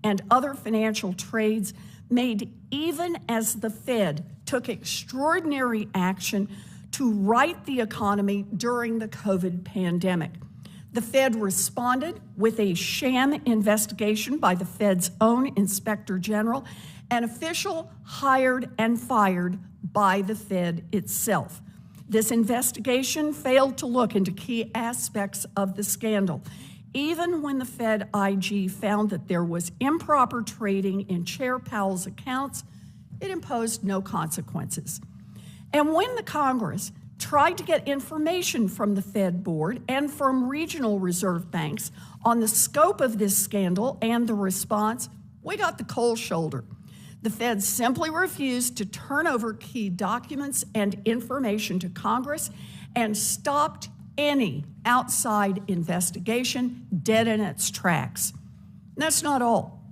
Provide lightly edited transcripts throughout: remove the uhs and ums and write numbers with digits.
and other financial trades made even as the Fed took extraordinary action to right the economy during the COVID pandemic. The Fed responded with a sham investigation by the Fed's own Inspector General, an official hired and fired by the Fed itself. This investigation failed to look into key aspects of the scandal. Even when the Fed IG found that there was improper trading in Chair Powell's accounts, it imposed no consequences. And when the Congress tried to get information from the Fed board and from regional reserve banks on the scope of this scandal and the response, we got the cold shoulder. The Fed simply refused to turn over key documents and information to Congress and stopped any outside investigation dead in its tracks. And that's not all.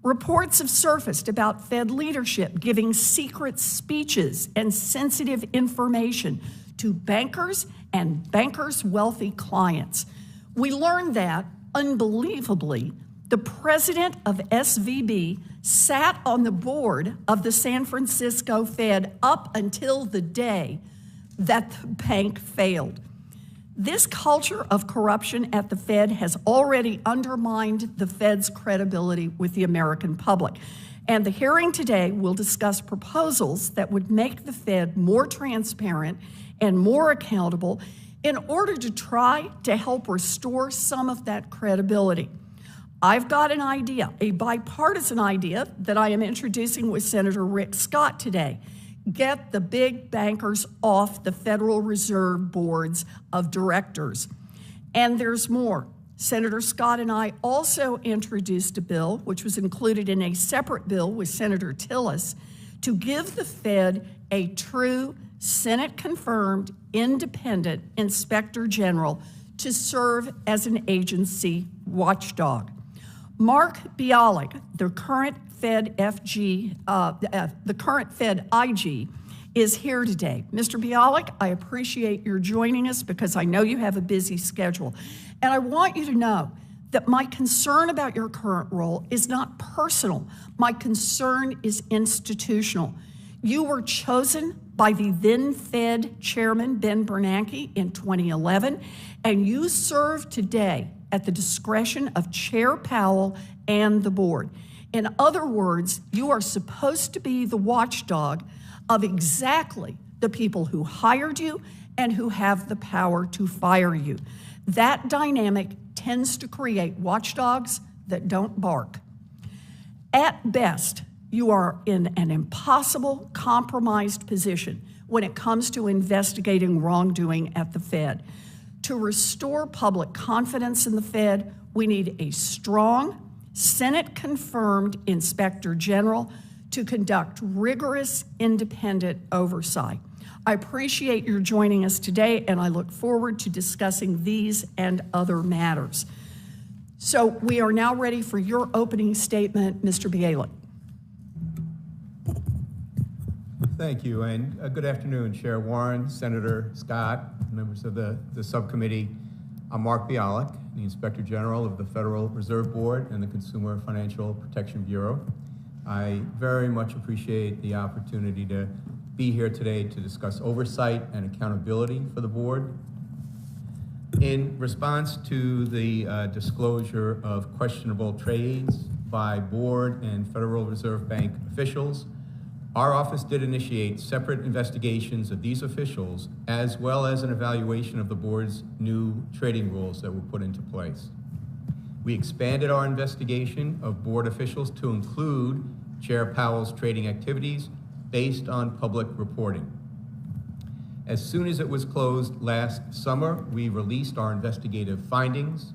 Reports have surfaced about Fed leadership giving secret speeches and sensitive information to bankers and bankers' wealthy clients. We learned that, unbelievably, the president of SVB sat on the board of the San Francisco Fed up until the day that the bank failed. This culture of corruption at the Fed has already undermined the Fed's credibility with the American public. And the hearing today will discuss proposals that would make the Fed more transparent and more accountable in order to try to help restore some of that credibility. I've got an idea, a bipartisan idea that I am introducing with Senator Rick Scott today. Get the big bankers off the Federal Reserve boards of directors. And there's more. Senator Scott and I also introduced a bill, which was included in a separate bill with Senator Tillis, to give the Fed a true Senate-confirmed independent inspector general to serve as an agency watchdog. Mark Bialik, the current Fed IG, is here today. Mr. Bialik, I appreciate your joining us because I know you have a busy schedule. And I want you to know that my concern about your current role is not personal. My concern is institutional. You were chosen by the then Fed Chairman Ben Bernanke in 2011, and you serve today at the discretion of Chair Powell and the board. In other words, you are supposed to be the watchdog of exactly the people who hired you and who have the power to fire you. That dynamic tends to create watchdogs that don't bark. At best, you are in an impossible, compromised position when it comes to investigating wrongdoing at the Fed. To restore public confidence in the Fed, we need a strong, Senate-confirmed inspector general to conduct rigorous, independent oversight. I appreciate your joining us today, and I look forward to discussing these and other matters. So we are now ready for your opening statement, Mr. Bialik. Thank you, and good afternoon, Chair Warren, Senator Scott, members of the subcommittee. I'm Mark Bialik, the Inspector General of the Federal Reserve Board and the Consumer Financial Protection Bureau. I very much appreciate the opportunity to be here today to discuss oversight and accountability for the board. In response to the disclosure of questionable trades by board and Federal Reserve Bank officials, our office did initiate separate investigations of these officials, as well as an evaluation of the board's new trading rules that were put into place. We expanded our investigation of board officials to include Chair Powell's trading activities based on public reporting. As soon as it was closed last summer, we released our investigative findings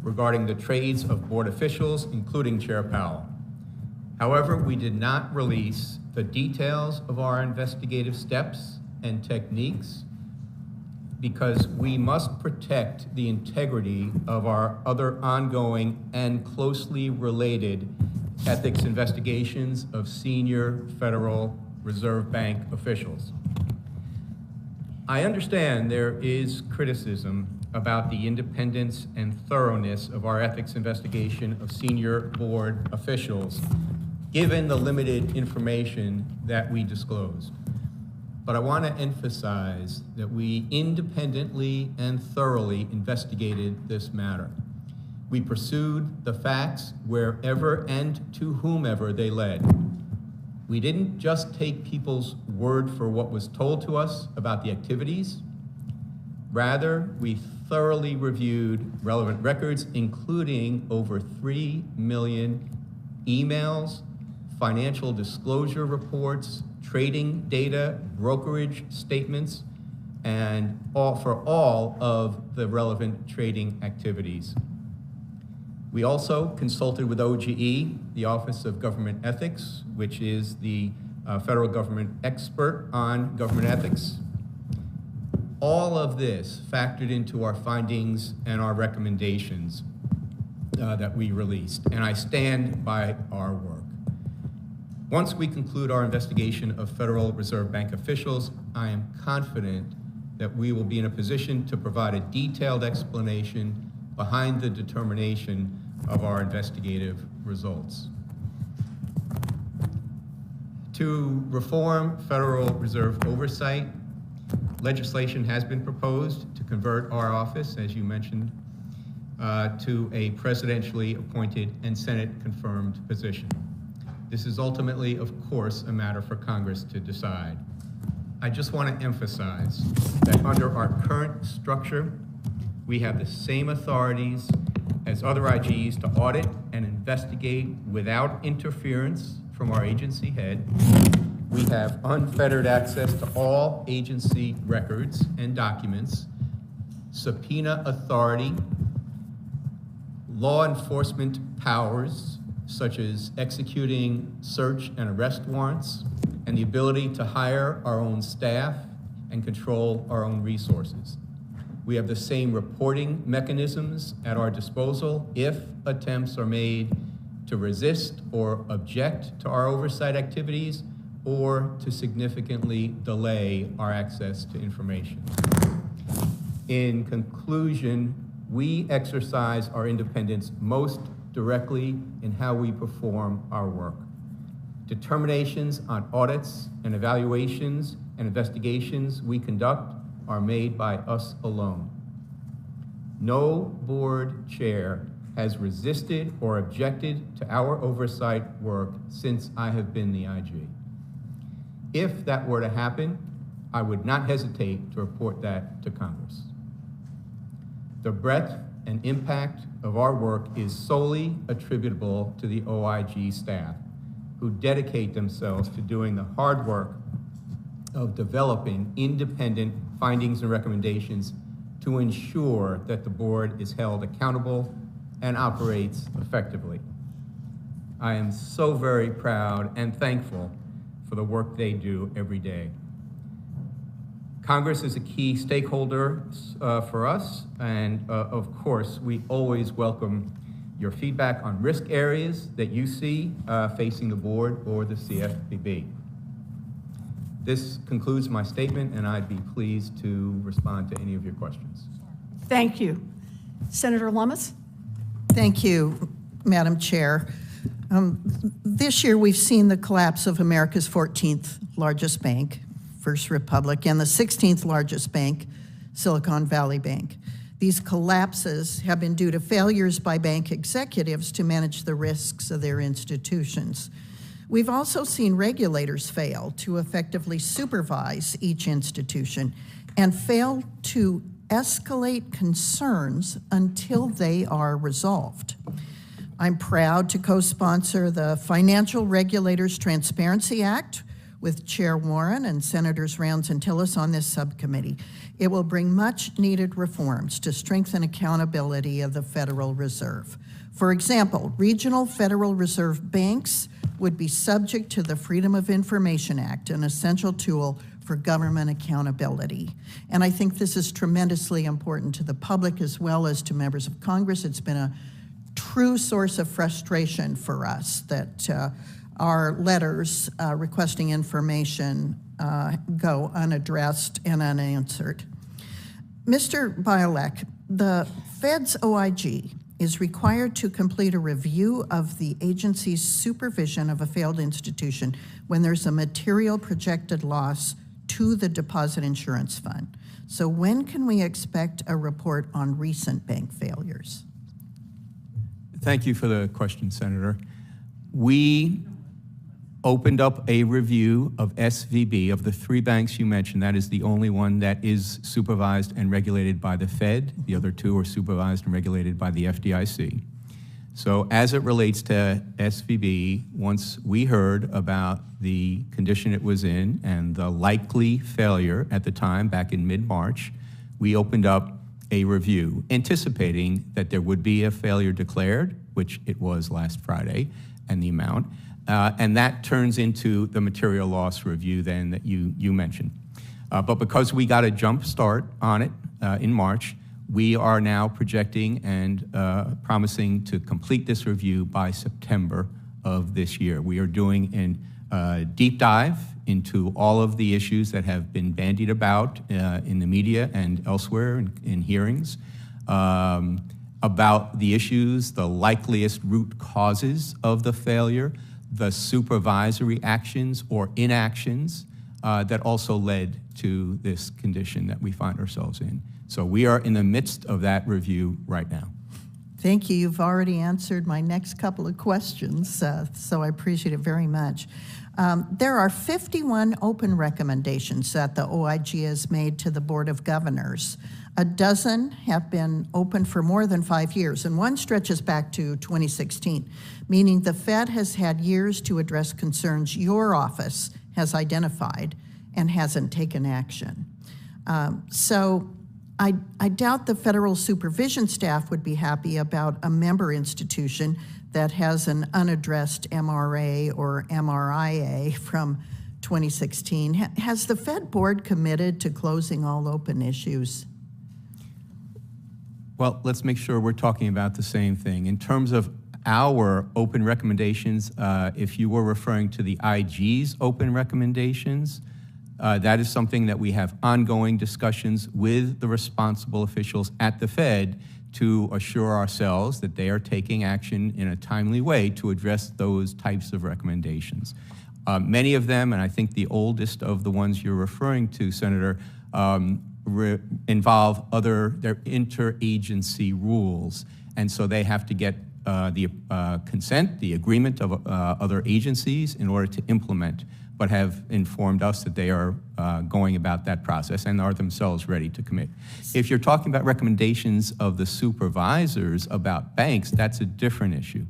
regarding the trades of board officials, including Chair Powell. However, we did not release the details of our investigative steps and techniques because we must protect the integrity of our other ongoing and closely related ethics investigations of senior Federal Reserve Bank officials. I understand there is criticism about the independence and thoroughness of our ethics investigation of senior board officials, given the limited information that we disclosed. But I want to emphasize that we independently and thoroughly investigated this matter. We pursued the facts wherever and to whomever they led. We didn't just take people's word for what was told to us about the activities. Rather, we thoroughly reviewed relevant records, including over 3 million emails, financial disclosure reports, trading data, brokerage statements, and for all of the relevant trading activities. We also consulted with OGE, the Office of Government Ethics, which is the federal government expert on government ethics. All of this factored into our findings and our recommendations that we released, and I stand by our work. Once we conclude our investigation of Federal Reserve Bank officials, I am confident that we will be in a position to provide a detailed explanation behind the determination of our investigative results. To reform Federal Reserve oversight, legislation has been proposed to convert our office, as you mentioned, to a presidentially appointed and Senate-confirmed position. This is ultimately, of course, a matter for Congress to decide. I just want to emphasize that under our current structure, we have the same authorities as other IGs to audit and investigate without interference from our agency head. We have unfettered access to all agency records and documents, subpoena authority, law enforcement powers, such as executing search and arrest warrants, and the ability to hire our own staff and control our own resources. We have the same reporting mechanisms at our disposal if attempts are made to resist or object to our oversight activities or to significantly delay our access to information. In conclusion, we exercise our independence most directly in how we perform our work. Determinations on audits and evaluations and investigations we conduct are made by us alone. No board chair has resisted or objected to our oversight work since I have been the IG. If that were to happen, I would not hesitate to report that to Congress. The breadth and impact of our work is solely attributable to the OIG staff, who dedicate themselves to doing the hard work of developing independent findings and recommendations to ensure that the board is held accountable and operates effectively. I am so very proud and thankful for the work they do every day. Congress is a key stakeholder for us, and of course, we always welcome your feedback on risk areas that you see facing the board or the CFPB. This concludes my statement, and I'd be pleased to respond to any of your questions. Thank you. Senator Lummis? Thank you, Madam Chair. This year, we've seen the collapse of America's 14th largest bank, First Republic, and the 16th largest bank, Silicon Valley Bank. These collapses have been due to failures by bank executives to manage the risks of their institutions. We've also seen regulators fail to effectively supervise each institution and fail to escalate concerns until they are resolved. I'm proud to co-sponsor the Financial Regulators Transparency Act with Chair Warren and Senators Rounds and Tillis on this subcommittee. It will bring much needed reforms to strengthen accountability of the Federal Reserve. For example, regional Federal Reserve banks would be subject to the Freedom of Information Act, an essential tool for government accountability. And I think this is tremendously important to the public as well as to members of Congress. It's been a true source of frustration for us that our letters requesting information go unaddressed and unanswered. Mr. Bialek, The Fed's OIG is required to complete a review of the agency's supervision of a failed institution when there's a material projected loss to the deposit insurance fund. So when can we expect a report on recent bank failures? Thank you for the question, Senator. We opened up a review of SVB. Of the 3 banks you mentioned, that is the only one that is supervised and regulated by the Fed. The other 2 are supervised and regulated by the FDIC. So as it relates to SVB, once we heard about the condition it was in and the likely failure at the time, back in mid-March, we opened up a review, anticipating that there would be a failure declared, which it was last Friday, and the amount. And that turns into the material loss review then that you mentioned. But because we got a jump start on it in March, we are now projecting and promising to complete this review by September of this year. We are doing a deep dive into all of the issues that have been bandied about in the media and elsewhere in hearings about the issues, the likeliest root causes of the failure, the supervisory actions or inactions that also led to this condition that we find ourselves in. So we are in the midst of that review right now. Thank you. You've already answered my next couple of questions, so I appreciate it very much. There are 51 open recommendations that the OIG has made to the Board of Governors. A dozen have been open for more than 5 years, and one stretches back to 2016, meaning the Fed has had years to address concerns your office has identified and hasn't taken action. So I doubt the federal supervision staff would be happy about a member institution that has an unaddressed MRA or MRIA from 2016. Has the Fed board committed to closing all open issues? Well, let's make sure we're talking about the same thing. In terms of our open recommendations, if you were referring to the IG's open recommendations, that is something that we have ongoing discussions with the responsible officials at the Fed to assure ourselves that they are taking action in a timely way to address those types of recommendations. Many of them, and I think the oldest of the ones you're referring to, Senator, involve their interagency rules. And so they have to get the consent, the agreement of other agencies in order to implement, but have informed us that they are going about that process and are themselves ready to commit. If you're talking about recommendations of the supervisors about banks, that's a different issue.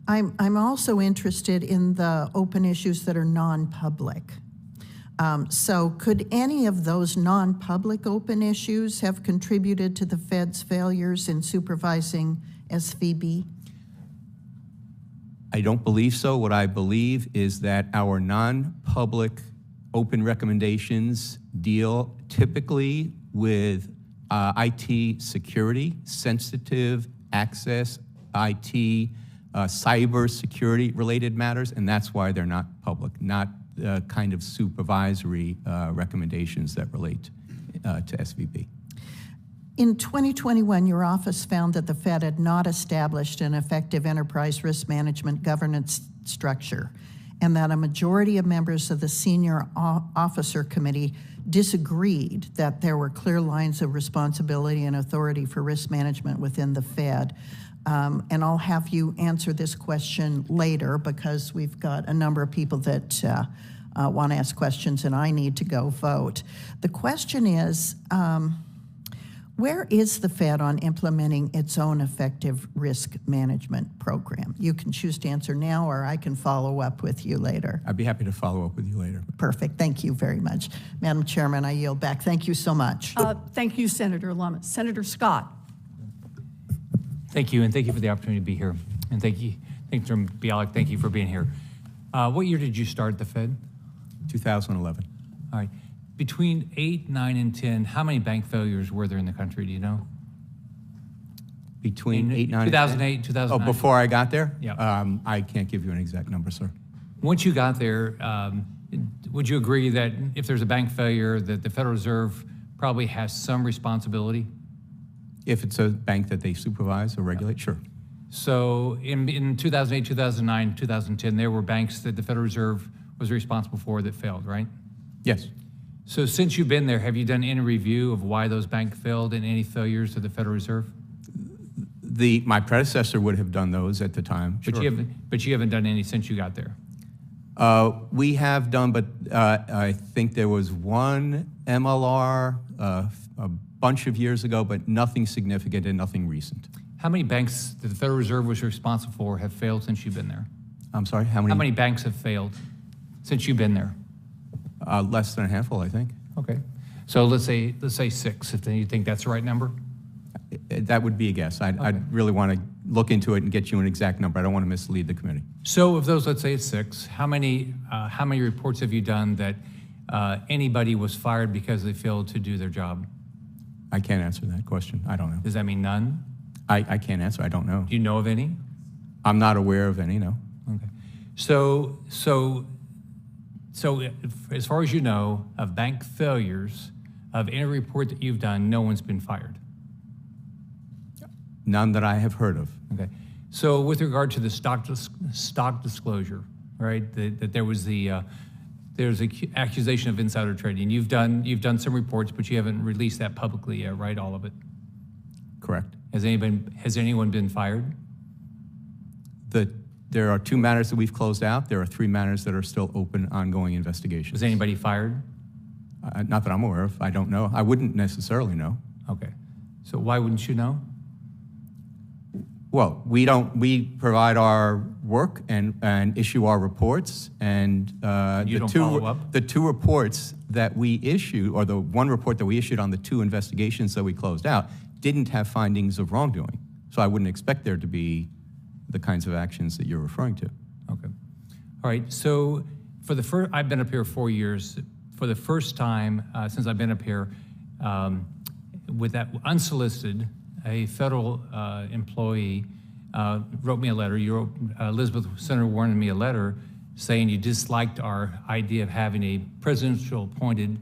I'm also interested in the open issues that are non-public. So could any of those non-public open issues have contributed to the Fed's failures in supervising SVB? I don't believe so. What I believe is that our non-public open recommendations deal typically with IT security, sensitive access, IT, cyber security related matters, and that's why they're not public, not the kind of supervisory recommendations that relate to SVB. In 2021, your office found that the Fed had not established an effective enterprise risk management governance structure, and that a majority of members of the Senior Officer Committee disagreed that there were clear lines of responsibility and authority for risk management within the Fed. And I'll have you answer this question later because we've got a number of people that want to ask questions and I need to go vote. The question is, where is the Fed on implementing its own effective risk management program? You can choose to answer now, or I can follow up with you later. I'd be happy to follow up with you later. Perfect. Thank you very much. Madam Chairman, I yield back. Thank you so much. Thank you, Senator Lummis. Senator Scott. Thank you, and thank you for the opportunity to be here. And thank you, Dr. Bialik, thank you for being here. What year did you start at the Fed? 2011. All right. Between 8, 9, and 10, how many bank failures were there in the country, do you know? Between 8, 9, 2008, and 10? 2009? Oh, before I got there? Yeah. I can't give you an exact number, sir. Once you got there, would you agree that if there's a bank failure, that the Federal Reserve probably has some responsibility? If it's a bank that they supervise or regulate, sure. So in 2008, 2009, 2010, there were banks that the Federal Reserve was responsible for that failed, right? Yes. So since you've been there, have you done any review of why those banks failed and any failures of the Federal Reserve? My predecessor would have done those at the time. But sure. you haven't done any since you got there. We have done, but I think there was one MLR a bunch of years ago, but nothing significant and nothing recent. How many banks that the Federal Reserve was responsible for have failed since you've been there? I'm sorry, how many? How many banks have failed since you've been there? Less than a handful, I think. Okay. So let's say 6, if you think that's the right number. That would be a guess. I'd really want to look into it and get you an exact number. I don't want to mislead the committee. So of those, let's say it's 6, how many reports have you done that anybody was fired because they failed to do their job? I can't answer that question. I don't know. Does that mean none? I can't answer. I don't know. Do you know of any? I'm not aware of any, no. Okay. So as far as you know, of bank failures, of any report that you've done, no one's been fired? None that I have heard of. Okay. So with regard to the stock disclosure, right, that there was there's an accusation of insider trading. You've done some reports, but you haven't released that publicly yet, right, all of it? Correct. Has anyone been fired? There are 2 matters that we've closed out. There are 3 matters that are still open, ongoing investigations. Was anybody fired? Not that I'm aware of. I don't know. I wouldn't necessarily know. Okay. So why wouldn't you know? Well, we provide our work and issue our reports, and You don't follow up? the 2 reports that we issued, or the 1 report that we issued on the 2 investigations that we closed out, didn't have findings of wrongdoing. So I wouldn't expect there to be the kinds of actions that you're referring to. Okay. All right. So I've been up here 4 years. For the first time since I've been up here, with that unsolicited, a federal employee wrote me a letter. Senator Warren and me a letter saying you disliked our idea of having a presidential appointed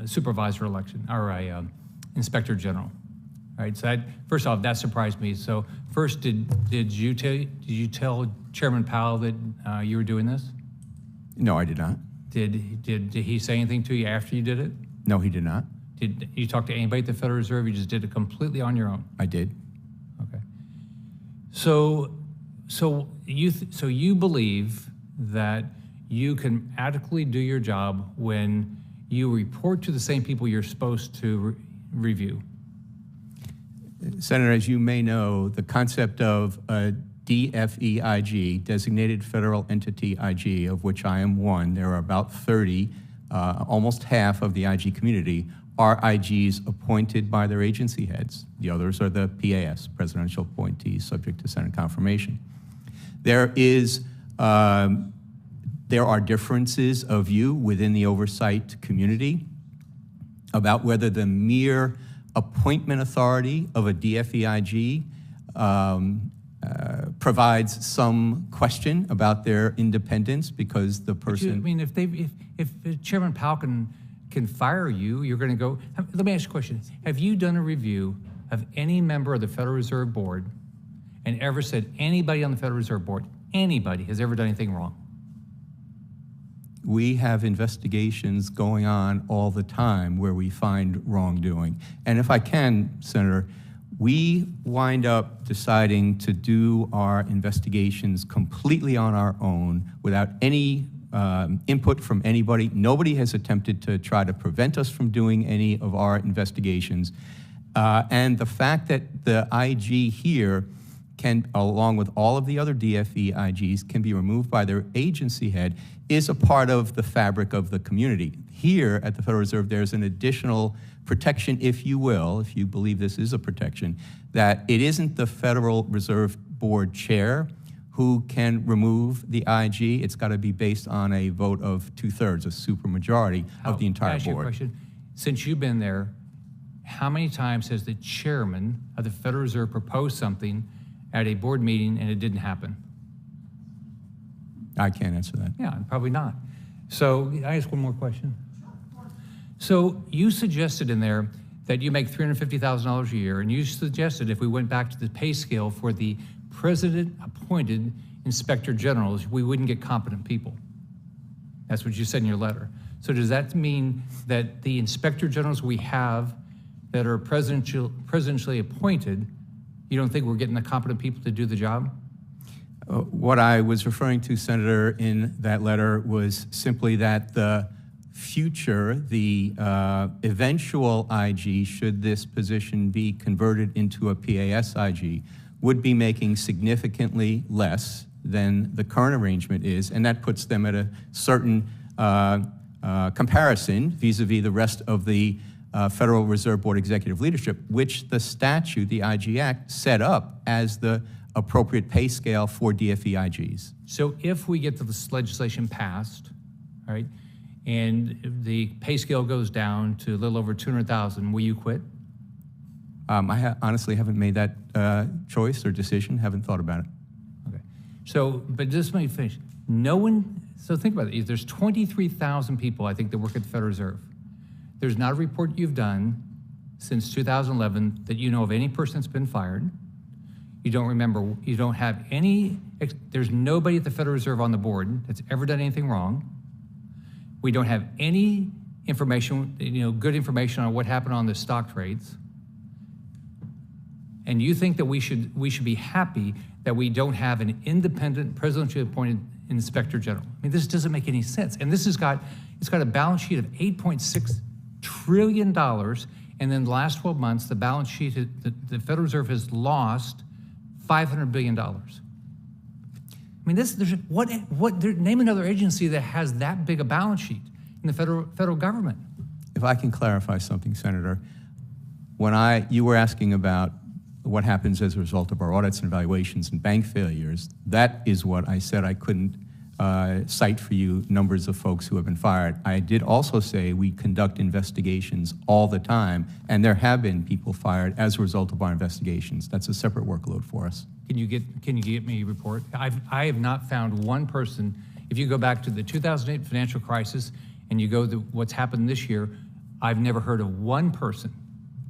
supervisor election, or a inspector general. All right, so first off, that surprised me. So first, did you tell Chairman Powell that you were doing this? No, I did not. Did he say anything to you after you did it? No, he did not. Did you talk to anybody at the Federal Reserve? You just did it completely on your own? I did. Okay. So you believe that you can adequately do your job when you report to the same people you're supposed to review? Senator, as you may know, the concept of a DFEIG, Designated Federal Entity IG, of which I am one, there are about 30, almost half of the IG community, are IGs appointed by their agency heads. The others are the PAS, presidential appointees, subject to Senate confirmation. There are differences of view within the oversight community about whether the mere appointment authority of a DFEIG provides some question about their independence because the person. If Chairman Powell can fire you, you're going to go. Let me ask you a question. Have you done a review of any member of the Federal Reserve Board and ever said anybody on the Federal Reserve Board, anybody, has ever done anything wrong? We have investigations going on all the time where we find wrongdoing. And if I can, Senator, we wind up deciding to do our investigations completely on our own without any input from anybody. Nobody has attempted to try to prevent us from doing any of our investigations. And the fact that the IG here can, along with all of the other DFE IGs, can be removed by their agency head is a part of the fabric of the community. Here at the Federal Reserve, there's an additional protection, if you will, if you believe this is a protection, that it isn't the Federal Reserve Board chair who can remove the IG. It's got to be based on a vote of 2/3, a supermajority of the entire ask you a board. question. Since you've been there, how many times has the chairman of the Federal Reserve proposed something at a board meeting and it didn't happen? I can't answer that. Yeah, probably not. So I ask one more question. So you suggested in there that you make $350,000 a year, and you suggested if we went back to the pay scale for the president-appointed inspector generals, we wouldn't get competent people. That's what you said in your letter. So does that mean that the inspector generals we have that are presidentially appointed, you don't think we're getting the competent people to do the job? What I was referring to, Senator, in that letter was simply that the future, the eventual IG, should this position be converted into a PAS IG, would be making significantly less than the current arrangement is, and that puts them at a certain comparison vis-a-vis the rest of the Federal Reserve Board executive leadership, which the statute, the IG Act, set up as the appropriate pay scale for DFE IGs. So if we get this legislation passed, all right, and the pay scale goes down to a little over 200,000, will you quit? I honestly haven't made that choice or decision, haven't thought about it. Okay. So, but just let me finish. No one, so think about it. There's 23,000 people, I think, that work at the Federal Reserve. There's not a report you've done since 2011 that you know of any person that's been fired. You don't remember, you don't have any, there's nobody at the Federal Reserve on the board that's ever done anything wrong. We don't have any information, good information on what happened on the stock trades. And you think that we should be happy that we don't have an independent, presidentially appointed inspector general. I mean, this doesn't make any sense. And this it's got a balance sheet of $8.6 trillion. And in the last 12 months, the balance sheet, the Federal Reserve has lost $500 billion. I mean, name another agency that has that big a balance sheet in the federal government. If I can clarify something, Senator, when you were asking about what happens as a result of our audits and evaluations and bank failures, that is what I said I couldn't cite for you numbers of folks who have been fired. I did also say we conduct investigations all the time, and there have been people fired as a result of our investigations. That's a separate workload for us. Can you get me a report? I have not found one person. If you go back to the 2008 financial crisis and you go to what's happened this year, I've never heard of one person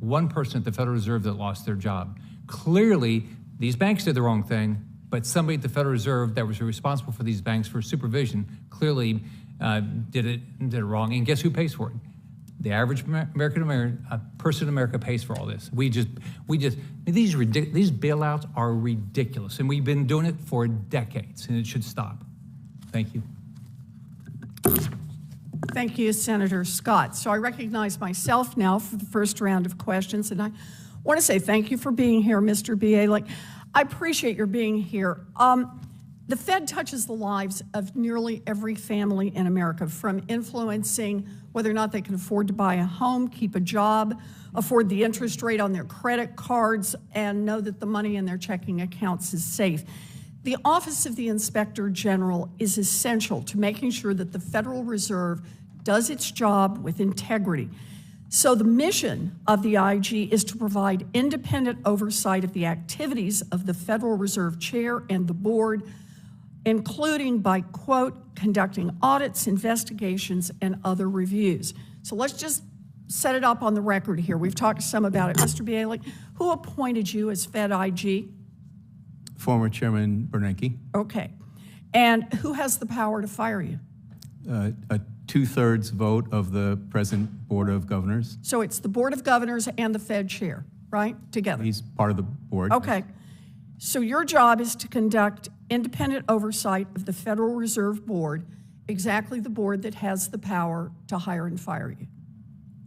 at the Federal Reserve that lost their job. Clearly, these banks did the wrong thing, but somebody at the Federal Reserve that was responsible for these banks for supervision clearly did it wrong. And guess who pays for it? The average person in America pays for all this. These bailouts are ridiculous, and we've been doing it for decades, and it should stop. Thank you. Thank you, Senator Scott. So I recognize myself now for the first round of questions, and I want to say thank you for being here, Mr. Bialik. I appreciate your being here. The Fed touches the lives of nearly every family in America, from influencing whether or not they can afford to buy a home, keep a job, afford the interest rate on their credit cards, and know that the money in their checking accounts is safe. The Office of the Inspector General is essential to making sure that the Federal Reserve does its job with integrity. So the mission of the IG is to provide independent oversight of the activities of the Federal Reserve Chair and the board, including by, quote, conducting audits, investigations, and other reviews. So let's just set it up on the record here. We've talked some about it. Mr. Bialik, who appointed you as Fed IG? Former Chairman Bernanke. Okay. And who has the power to fire you? A two-thirds vote of the present Board of Governors. So it's the Board of Governors and the Fed Chair, right? Together. He's part of the board. Okay. So your job is to conduct independent oversight of the Federal Reserve Board, exactly the board that has the power to hire and fire you.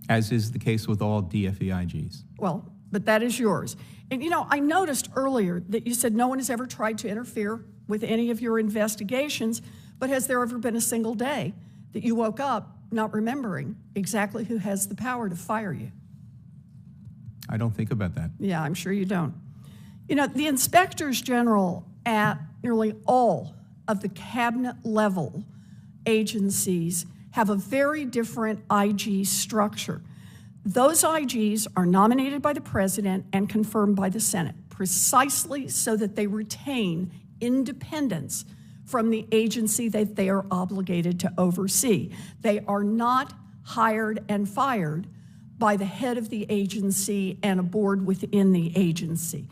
As is the case with all DFE IGs. Well, but that is yours. And I noticed earlier that you said no one has ever tried to interfere with any of your investigations, but has there ever been a single day that you woke up not remembering exactly who has the power to fire you? I don't think about that. Yeah, I'm sure you don't. The inspectors general at nearly all of the cabinet level agencies have a very different IG structure. Those IGs are nominated by the president and confirmed by the Senate, precisely so that they retain independence from the agency that they are obligated to oversee. They are not hired and fired by the head of the agency and a board within the agency.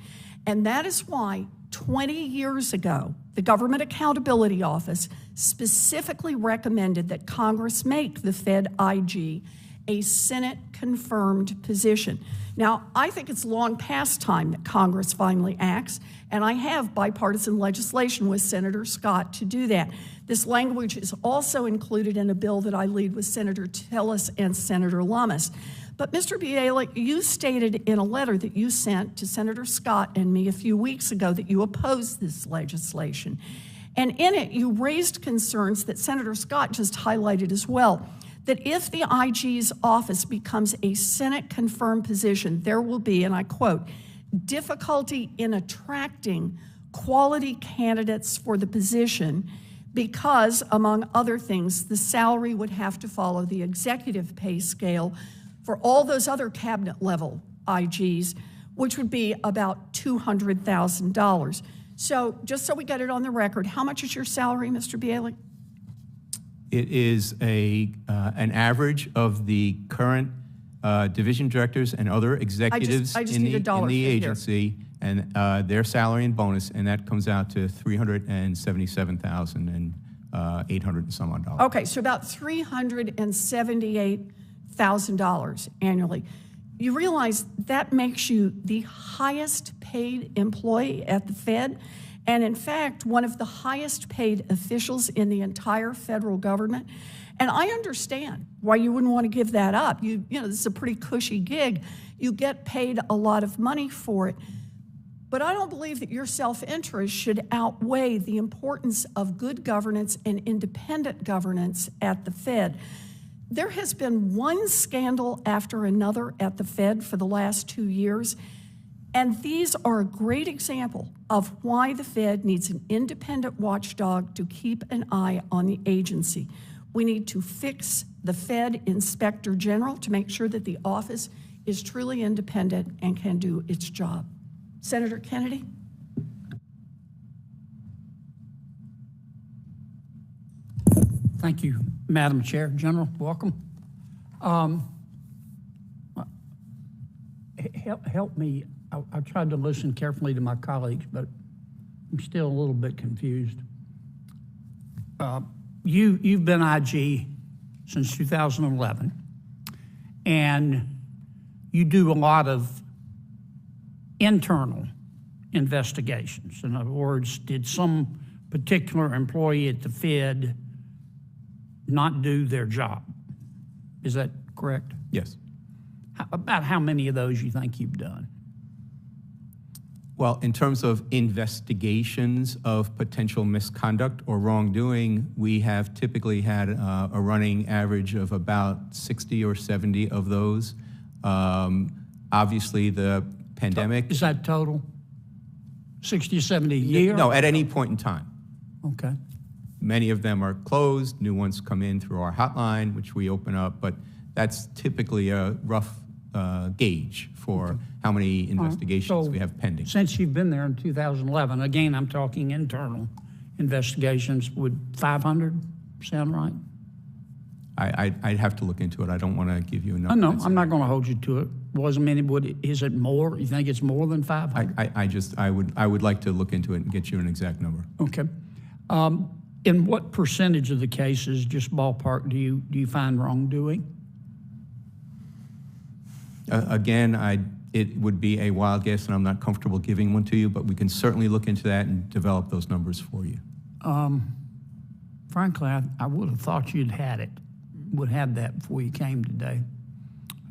And that is why 20 years ago, the Government Accountability Office specifically recommended that Congress make the Fed IG a Senate-confirmed position. Now, I think it's long past time that Congress finally acts, and I have bipartisan legislation with Senator Scott to do that. This language is also included in a bill that I lead with Senator Tillis and Senator Lummis. But Mr. Bialik, you stated in a letter that you sent to Senator Scott and me a few weeks ago that you oppose this legislation. And in it, you raised concerns that Senator Scott just highlighted as well, that if the IG's office becomes a Senate-confirmed position, there will be, and I quote, difficulty in attracting quality candidates for the position because, among other things, the salary would have to follow the executive pay scale for all those other cabinet-level IGs, which would be about $200,000. So just so we get it on the record, how much is your salary, Mr. Bialik? It is an average of the current division directors and other executives I just in need a dollar the figure. agency, and their salary and bonus, and that comes out to $377,800 and some odd dollars. Okay, so about $378,000 annually. You realize that makes you the highest paid employee at the Fed, and in fact, one of the highest paid officials in the entire federal government. And I understand why you wouldn't want to give that up. You know, this is a pretty cushy gig. You get paid a lot of money for it. But I don't believe that your self-interest should outweigh the importance of good governance and independent governance at the Fed. There has been one scandal after another at the Fed for the last 2 years, and these are a great example of why the Fed needs an independent watchdog to keep an eye on the agency. We need to fix the Fed Inspector General to make sure that the office is truly independent and can do its job. Senator Kennedy? Thank you, Madam Chair. General, welcome. Help me. I tried to listen carefully to my colleagues, but I'm still a little bit confused. You've been IG since 2011, and you do a lot of internal investigations. In other words, did some particular employee at the Fed not do their job? Is that correct? Yes. About how many of those you think you've done? Well, in terms of investigations of potential misconduct or wrongdoing, we have typically had a running average of about 60 or 70 of those. Obviously, the pandemic. Is that total? 60 or 70 a year? No, at any point in time. Okay. Many of them are closed. New ones come in through our hotline, which we open up, but that's typically a rough gauge for how many investigations So we have pending. Since you've been there in 2011, again, I'm talking internal investigations, would 500 sound right? I'd have to look into it. I don't want to give you a number. No, I'm not going to hold you to it. Is it more? You think it's more than 500? I would like to look into it and get you an exact number. Okay. In what percentage of the cases, just ballpark, do you find wrongdoing? Again, it would be a wild guess, and I'm not comfortable giving one to you, but we can certainly look into that and develop those numbers for you. Frankly, I would have thought would have that before you came today.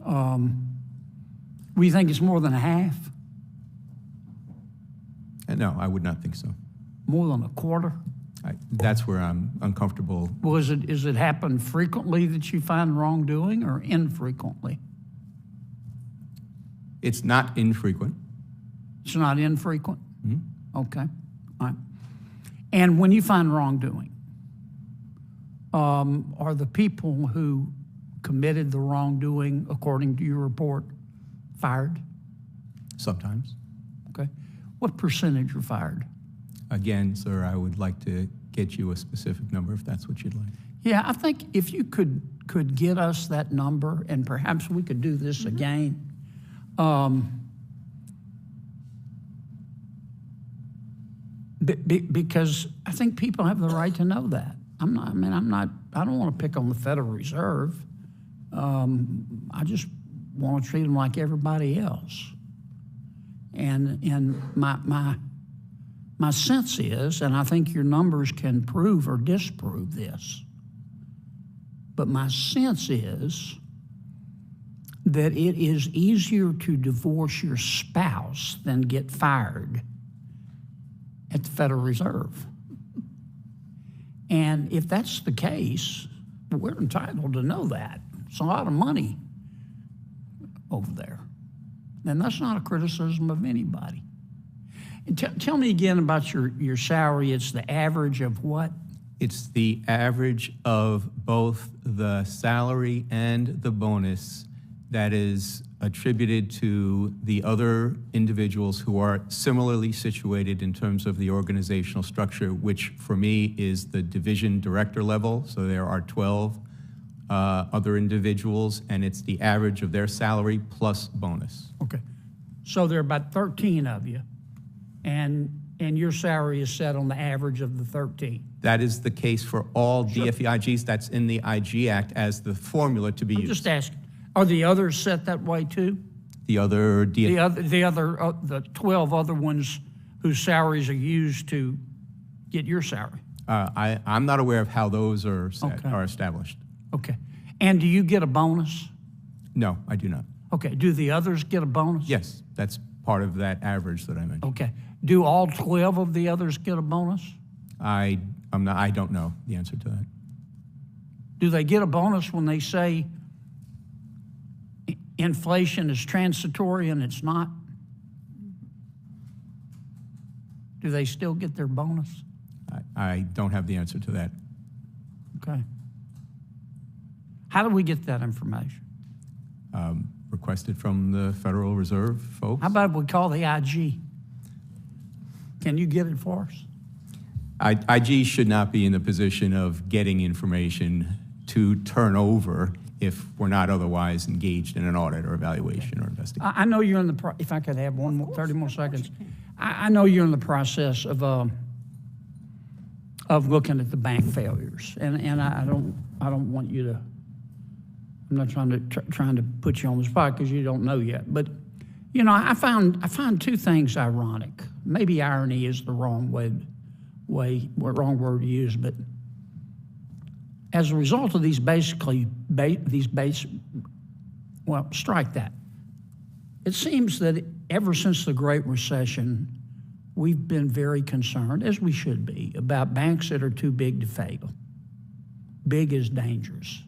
Do you think it's more than a half? No, I would not think so. More than a quarter? That's where I'm uncomfortable. Well, is it happen frequently that you find wrongdoing, or infrequently? It's not infrequent. It's not infrequent? Mm-hmm. Okay. All right. And when you find wrongdoing, are the people who committed the wrongdoing, according to your report, fired? Sometimes. Okay. What percentage are fired? Again, sir, I would like to get you a specific number if that's what you'd like. Yeah, I think if you could could get us that number, and perhaps we could do this again. Because I think people have the right to know that. I don't want to pick on the Federal Reserve. I just want to treat them like everybody else. And my sense is, and I think your numbers can prove or disprove this, but my sense is that it is easier to divorce your spouse than get fired at the Federal Reserve. And if that's the case, we're entitled to know that. It's a lot of money over there. And that's not a criticism of anybody. And tell me again about your salary. It's the average of what? It's the average of both the salary and the bonus that is attributed to the other individuals who are similarly situated in terms of the organizational structure, which for me is the division director level. So there are 12 other individuals, and it's the average of their salary plus bonus. Okay. So there are about 13 of you, and your salary is set on the average of the 13. That is the case for all DFEIGs. That's in the IG Act as the formula to be used. Just asking. Are the others set that way too? The other The 12 other ones whose salaries are used to get your salary. I'm not aware of how those are set, Okay. are established. Okay. And do you get a bonus? No, I do not. Okay. Do the others get a bonus? Yes, that's part of that average that I mentioned. Okay. Do all 12 of the others get a bonus? I don't know the answer to that. Do they get a bonus when they say inflation is transitory and it's not? Do they still get their bonus? I don't have the answer to that. Okay. How do we get that information? Requested from the Federal Reserve folks. How about we call the IG? Can you get it for us? IG should not be in the position of getting information to turn over if we're not otherwise engaged in an audit or evaluation or investigation. I know you're in the, if I could have 30 more seconds. I know you're in the process of looking at the bank failures, and I don't want you to, I'm not trying to put you on the spot because you don't know yet, but you know, I found two things ironic. Maybe irony is the wrong wrong word to use, but as a result of well, strike that. It seems that ever since the Great Recession, we've been very concerned, as we should be, about banks that are too big to fail. Big is dangerous.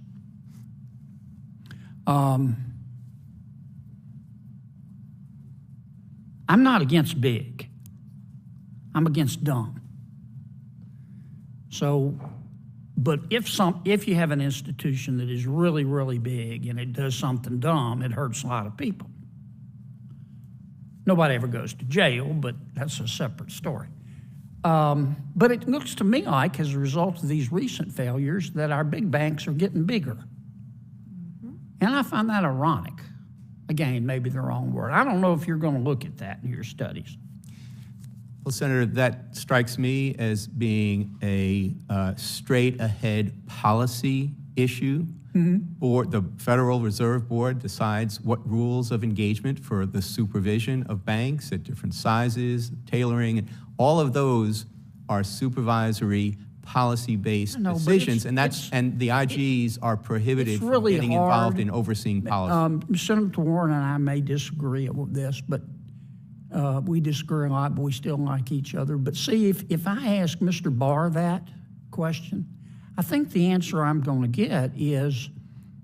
I'm not against big. I'm against dumb. So, but if you have an institution that is really, really big and it does something dumb, it hurts a lot of people. Nobody ever goes to jail, but that's a separate story. But it looks to me like, as a result of these recent failures, that our big banks are getting bigger. Mm-hmm. And I find that ironic. Again, maybe the wrong word. I don't know if you're going to look at that in your studies. Well, Senator, that strikes me as being a straight-ahead policy issue. Mm-hmm. The Federal Reserve Board decides what rules of engagement for the supervision of banks at different sizes, tailoring, all of those are supervisory, policy-based decisions, and the IGs are prohibited from getting involved in overseeing policy. Senator Warren and I may disagree with this, but we disagree a lot, but we still like each other. But see, if I ask Mr. Barr that question, I think the answer I'm going to get is,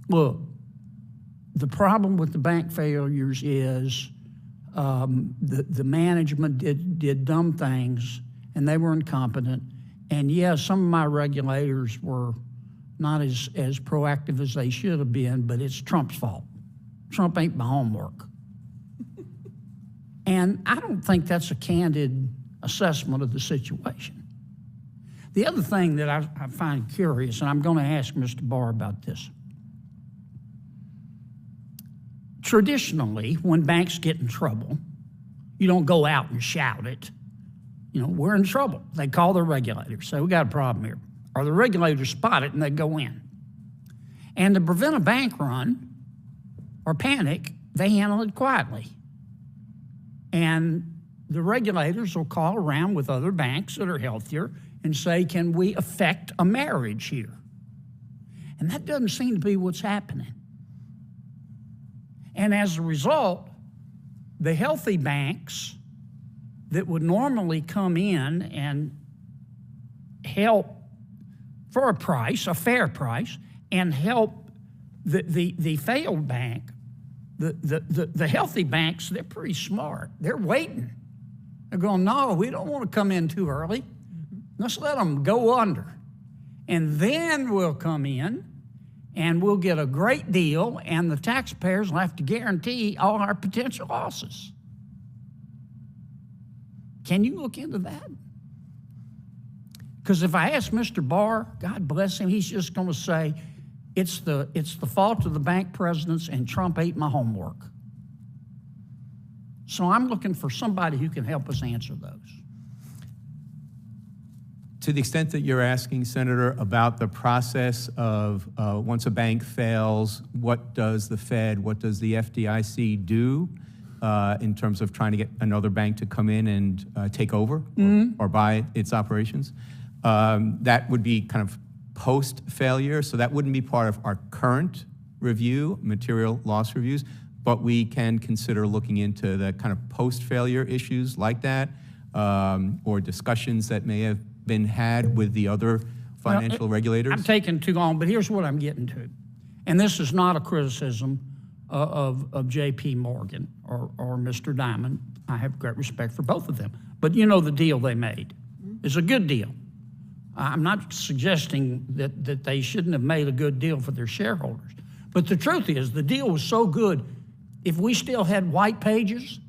look, the problem with the bank failures is the management did dumb things, and they were incompetent. And yes, some of my regulators were not as proactive as they should have been, but it's Trump's fault. Trump ain't my homework. And I don't think that's a candid assessment of the situation. The other thing that I find curious, and I'm going to ask Mr. Barr about this, traditionally, when banks get in trouble, you don't go out and shout it. You know, we're in trouble. They call their regulators, say, we got a problem here. Or the regulators spot it and they go in. And to prevent a bank run or panic, they handle it quietly. And the regulators will call around with other banks that are healthier and say, can we affect a marriage here? And that doesn't seem to be what's happening. And as a result, the healthy banks that would normally come in and help for a price, a fair price, and help the failed bank, the healthy banks, they're pretty smart. They're waiting. They're going, no, we don't want to come in too early. Let's let them go under. And then we'll come in and we'll get a great deal, and the taxpayers will have to guarantee all our potential losses. Can you look into that? Because if I ask Mr. Barr, God bless him, he's just going to say, it's the fault of the bank presidents and Trump ate my homework. So I'm looking for somebody who can help us answer those. To the extent that you're asking, Senator, about the process of once a bank fails, what does the Fed, what does the FDIC do in terms of trying to get another bank to come in and take over or buy its operations? That would be kind of post-failure, so that wouldn't be part of our current review, material loss reviews, but we can consider looking into the kind of post-failure issues like that, or discussions that may have been had with the other financial regulators. I'm taking too long, but here's what I'm getting to. And this is not a criticism of J.P. Morgan or Mr. Diamond. I have great respect for both of them. But you know the deal they made is a good deal. I'm not suggesting that they shouldn't have made a good deal for their shareholders. But the truth is, the deal was so good, if we still had white pages,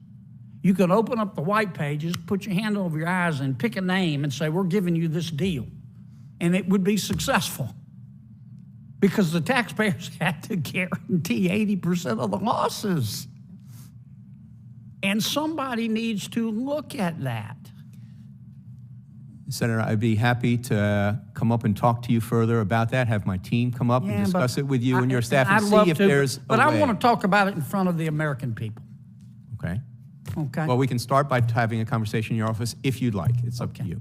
you could open up the white pages, put your hand over your eyes, and pick a name and say, we're giving you this deal. And it would be successful because the taxpayers had to guarantee 80% of the losses. And somebody needs to look at that. Senator, I'd be happy to come up and talk to you further about that, have my team come up and discuss it with you and your staff and see if there's a way. But I want to talk about it in front of the American people. Okay. Okay. Well, we can start by having a conversation in your office if you'd like. It's up to you.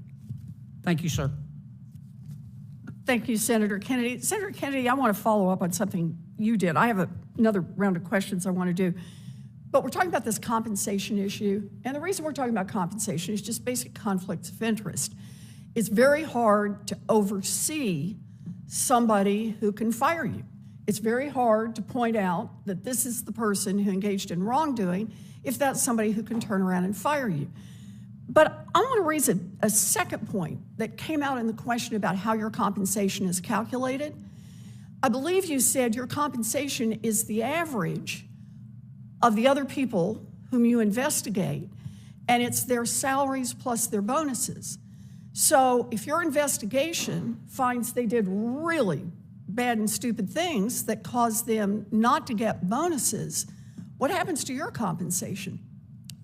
Thank you, sir. Thank you, Senator Kennedy. Senator Kennedy, I want to follow up on something you did. I have another round of questions I want to do. But we're talking about this compensation issue. And the reason we're talking about compensation is just basic conflicts of interest. It's very hard to oversee somebody who can fire you. It's very hard to point out that this is the person who engaged in wrongdoing if that's somebody who can turn around and fire you. But I want to raise a second point that came out in the question about how your compensation is calculated. I believe you said your compensation is the average of the other people whom you investigate, and it's their salaries plus their bonuses. So if your investigation finds they did really bad and stupid things that caused them not to get bonuses, what happens to your compensation?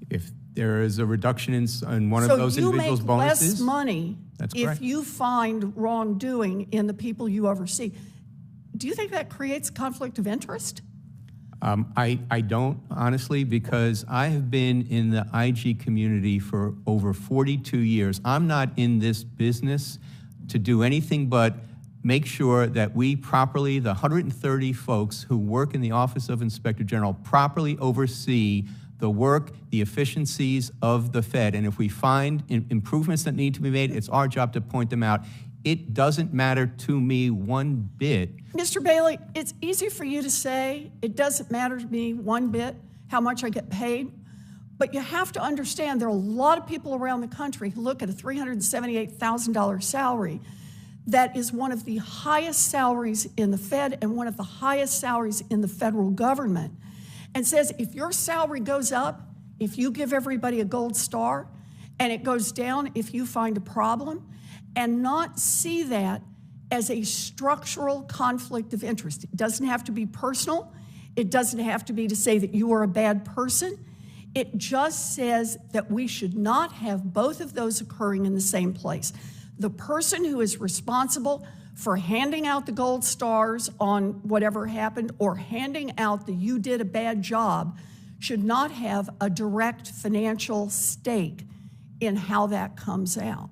If there is a reduction in one of those individuals' bonuses, so you make less money that's if correct. you find wrongdoing in the people you oversee. Do you think that creates a conflict of interest? I don't, honestly, because I have been in the IG community for over 42 years. I'm not in this business to do anything but make sure that we properly, the 130 folks who work in the Office of Inspector General, properly oversee the work, the efficiencies of the Fed. And if we find improvements that need to be made, it's our job to point them out. It doesn't matter to me one bit. Mr. Bailey, it's easy for you to say, it doesn't matter to me one bit how much I get paid, but you have to understand there are a lot of people around the country who look at a $378,000 salary that is one of the highest salaries in the Fed and one of the highest salaries in the federal government, and says if your salary goes up, if you give everybody a gold star, and it goes down if you find a problem, and not see that as a structural conflict of interest. It doesn't have to be personal. It doesn't have to be to say that you are a bad person. It just says that we should not have both of those occurring in the same place. The person who is responsible for handing out the gold stars on whatever happened or handing out the you did a bad job should not have a direct financial stake in how that comes out.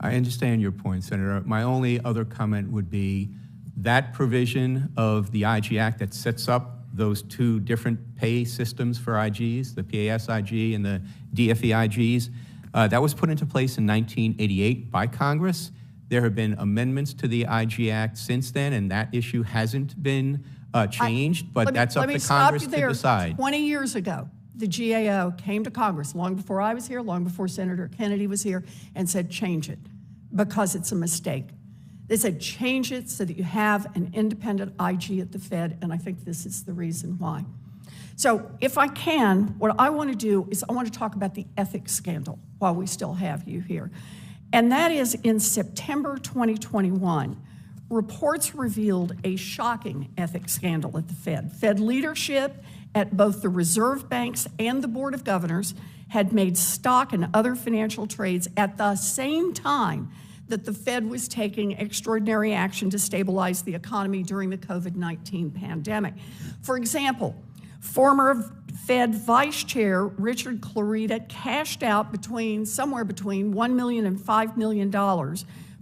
I understand your point, Senator. My only other comment would be that provision of the IG Act that sets up those two different pay systems for IGs, the PAS IG and the DFE IGs, that was put into place in 1988 by Congress. There have been amendments to the IG Act since then, and that issue hasn't been changed, but that's up to Congress to decide. 20 years ago, the GAO came to Congress, long before I was here, long before Senator Kennedy was here, and said, change it, because it's a mistake. They said, change it so that you have an independent IG at the Fed, and I think this is the reason why. So if I can, what I want to do is I want to talk about the ethics scandal while we still have you here. And that is in September 2021, reports revealed a shocking ethics scandal at the Fed. Fed leadership at both the reserve banks and the Board of Governors had made stock and other financial trades at the same time that the Fed was taking extraordinary action to stabilize the economy during the COVID-19 pandemic. For example, former Fed Vice Chair Richard Clarida cashed out somewhere between $1 million and $5 million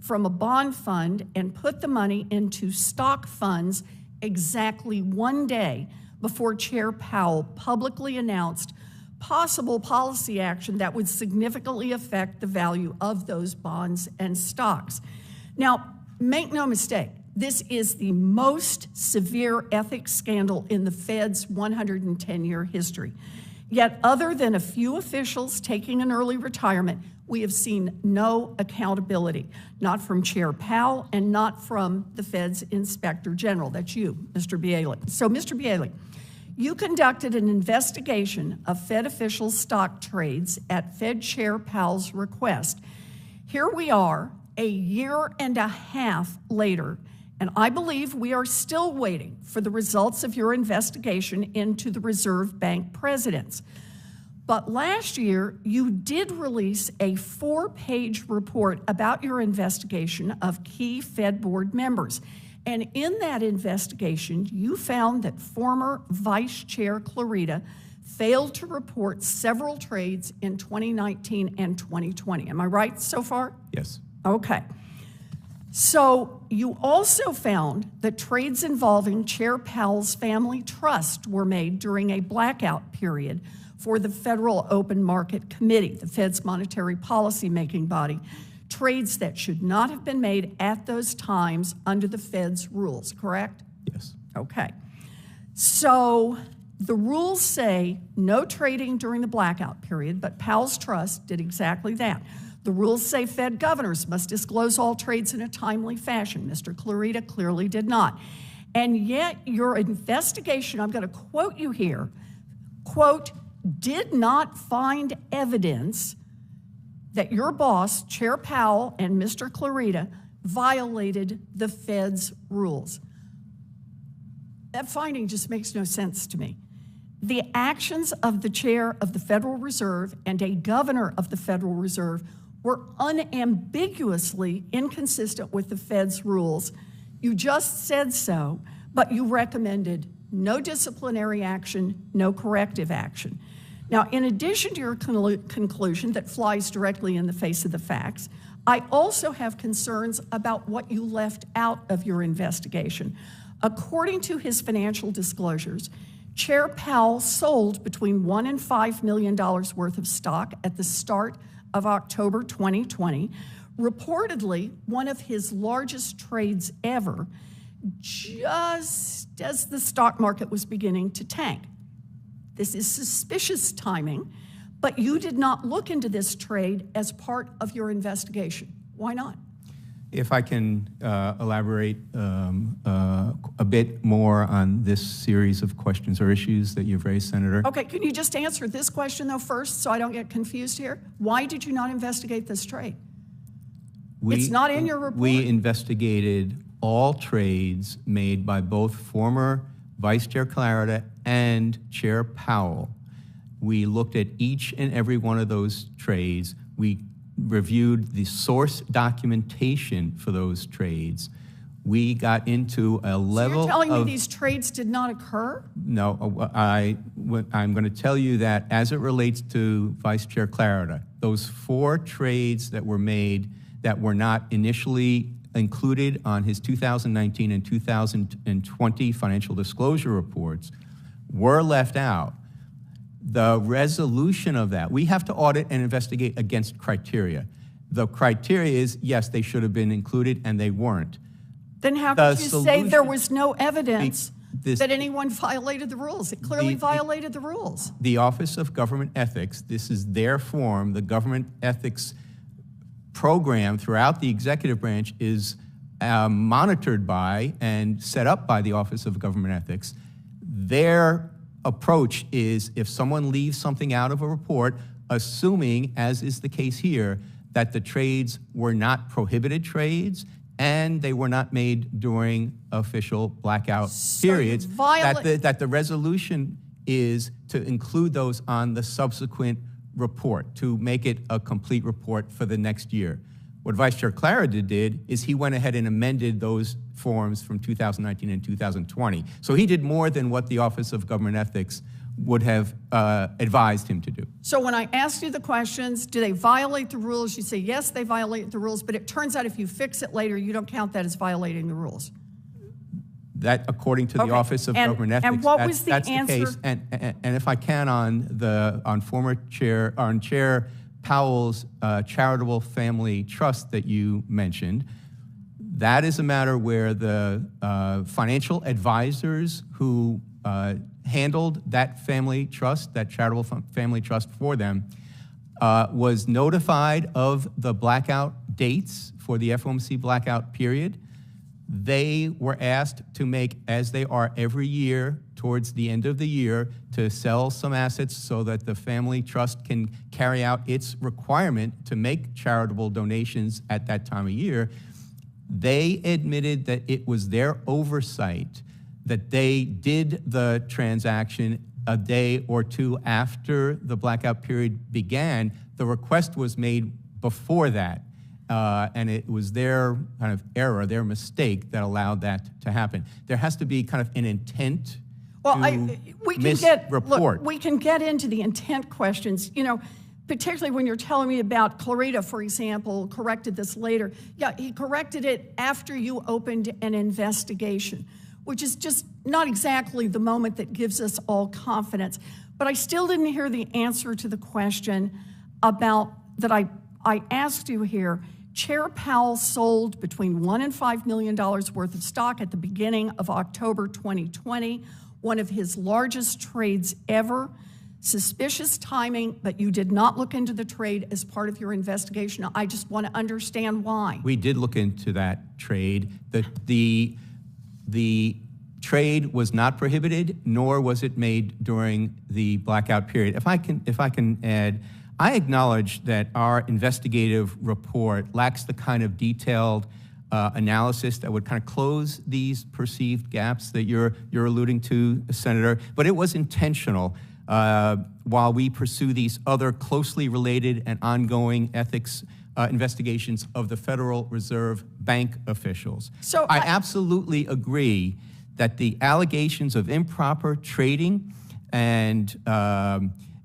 from a bond fund and put the money into stock funds exactly one day before Chair Powell publicly announced possible policy action that would significantly affect the value of those bonds and stocks. Now, make no mistake, this is the most severe ethics scandal in the Fed's 110-year history. Yet, other than a few officials taking an early retirement, we have seen no accountability, not from Chair Powell and not from the Fed's Inspector General. That's you, Mr. Bialy. So, Mr. Bialy, you conducted an investigation of Fed officials' stock trades at Fed Chair Powell's request. Here we are, a year and a half later, and I believe we are still waiting for the results of your investigation into the Reserve Bank presidents. But last year, you did release a 4-page report about your investigation of key Fed board members. And in that investigation, you found that former Vice Chair Clarida failed to report several trades in 2019 and 2020. Am I right so far? Yes. Okay. So you also found that trades involving Chair Powell's family trust were made during a blackout period for the Federal Open Market Committee, the Fed's monetary policy making body, trades that should not have been made at those times under the Fed's rules, correct? Yes. Okay. So the rules say no trading during the blackout period, but Powell's Trust did exactly that. The rules say Fed governors must disclose all trades in a timely fashion. Mr. Clarida clearly did not. And yet your investigation, I'm going to quote you here, quote, did not find evidence that your boss, Chair Powell and Mr. Clarida, violated the Fed's rules. That finding just makes no sense to me. The actions of the chair of the Federal Reserve and a governor of the Federal Reserve were unambiguously inconsistent with the Fed's rules. You just said so, but you recommended no disciplinary action, no corrective action. Now, in addition to your conclusion that flies directly in the face of the facts, I also have concerns about what you left out of your investigation. According to his financial disclosures, Chair Powell sold between $1 and $5 million worth of stock at the start of October 2020, reportedly one of his largest trades ever, just as the stock market was beginning to tank. This is suspicious timing, but you did not look into this trade as part of your investigation. Why not? If I can elaborate a bit more on this series of questions or issues that you've raised, Senator. Okay, can you just answer this question, though, first, so I don't get confused here? Why did you not investigate this trade? It's not in your report. We investigated all trades made by both former Vice Chair Clarida and Chair Powell. We looked at each and every one of those trades. We reviewed the source documentation for those trades. We got into a level So you're telling me these trades did not occur? No, I'm going to tell you that as it relates to Vice Chair Clarida, those 4 trades that were made that were not initially included on his 2019 and 2020 financial disclosure reports were left out. The resolution of that, we have to audit and investigate against criteria. The criteria is, yes, they should have been included, and they weren't. Then how could you say there was no evidence that anyone violated the rules? It clearly violated the rules. The Office of Government Ethics, this is their form, the government ethics program throughout the executive branch is monitored by and set up by the Office of Government Ethics. Their approach is if someone leaves something out of a report, assuming, as is the case here, that the trades were not prohibited trades and they were not made during official blackout periods, that the resolution is to include those on the subsequent report, to make it a complete report for the next year. What Vice Chair Clarida did is he went ahead and amended those forms from 2019 and 2020. So he did more than what the Office of Government Ethics would have advised him to do. So when I asked you the questions, do they violate the rules? You say, yes, they violate the rules, but it turns out if you fix it later, you don't count that as violating the rules. That, according to the Office of Government Ethics, and what was the that's answer? The case. And if I can, on Chair Powell's charitable family trust that you mentioned, that is a matter where the financial advisors who handled that family trust, that charitable family trust for them, was notified of the blackout dates for the FOMC blackout period. They were asked to make, as they are every year towards the end of the year, to sell some assets so that the family trust can carry out its requirement to make charitable donations at that time of year. They admitted that it was their oversight that they did the transaction a day or two after the blackout period began. The request was made before that. And it was their kind of error, their mistake that allowed that to happen. There has to be kind of an intent to misreport. Look, we can get into the intent questions, you know, particularly when you're telling me about Clarida, for example, corrected this later. Yeah, he corrected it after you opened an investigation, which is just not exactly the moment that gives us all confidence. But I still didn't hear the answer to the question about that I asked you here. Chair Powell sold between $1 and $5 million worth of stock at the beginning of October 2020, one of his largest trades ever. Suspicious timing, but you did not look into the trade as part of your investigation. I just want to understand why. We did look into that trade. The trade was not prohibited, nor was it made during the blackout period. If I can add, I acknowledge that our investigative report lacks the kind of detailed analysis that would kind of close these perceived gaps that you're alluding to, Senator, but it was intentional. While we pursue these other closely related and ongoing ethics investigations of the Federal Reserve Bank officials. So I absolutely agree that the allegations of improper trading and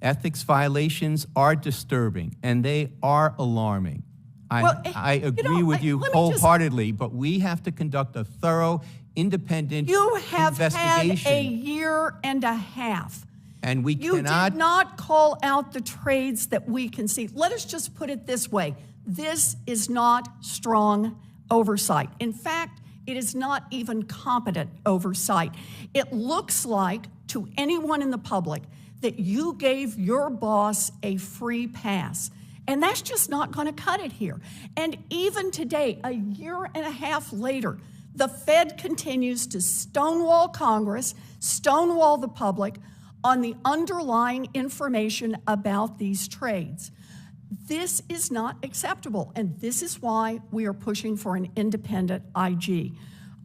ethics violations are disturbing, and they are alarming. I agree with you wholeheartedly, but we have to conduct a thorough, independent investigation. You have had a year and a half. And we You did not call out the trades that we can see. Let us just put it this way. This is not strong oversight. In fact, it is not even competent oversight. It looks like, to anyone in the public, that you gave your boss a free pass. And that's just not going to cut it here. And even today, a year and a half later, the Fed continues to stonewall Congress, stonewall the public on the underlying information about these trades. This is not acceptable, and this is why we are pushing for an independent IG.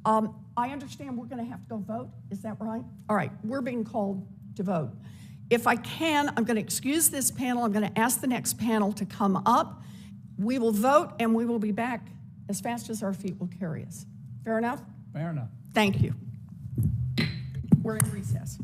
I understand we're going to have to go vote. Is that right? All right, we're being called to vote. If I can, I'm going to excuse this panel. I'm going to ask the next panel to come up. We will vote, and we will be back as fast as our feet will carry us. Fair enough? Fair enough. Thank you. We're in recess.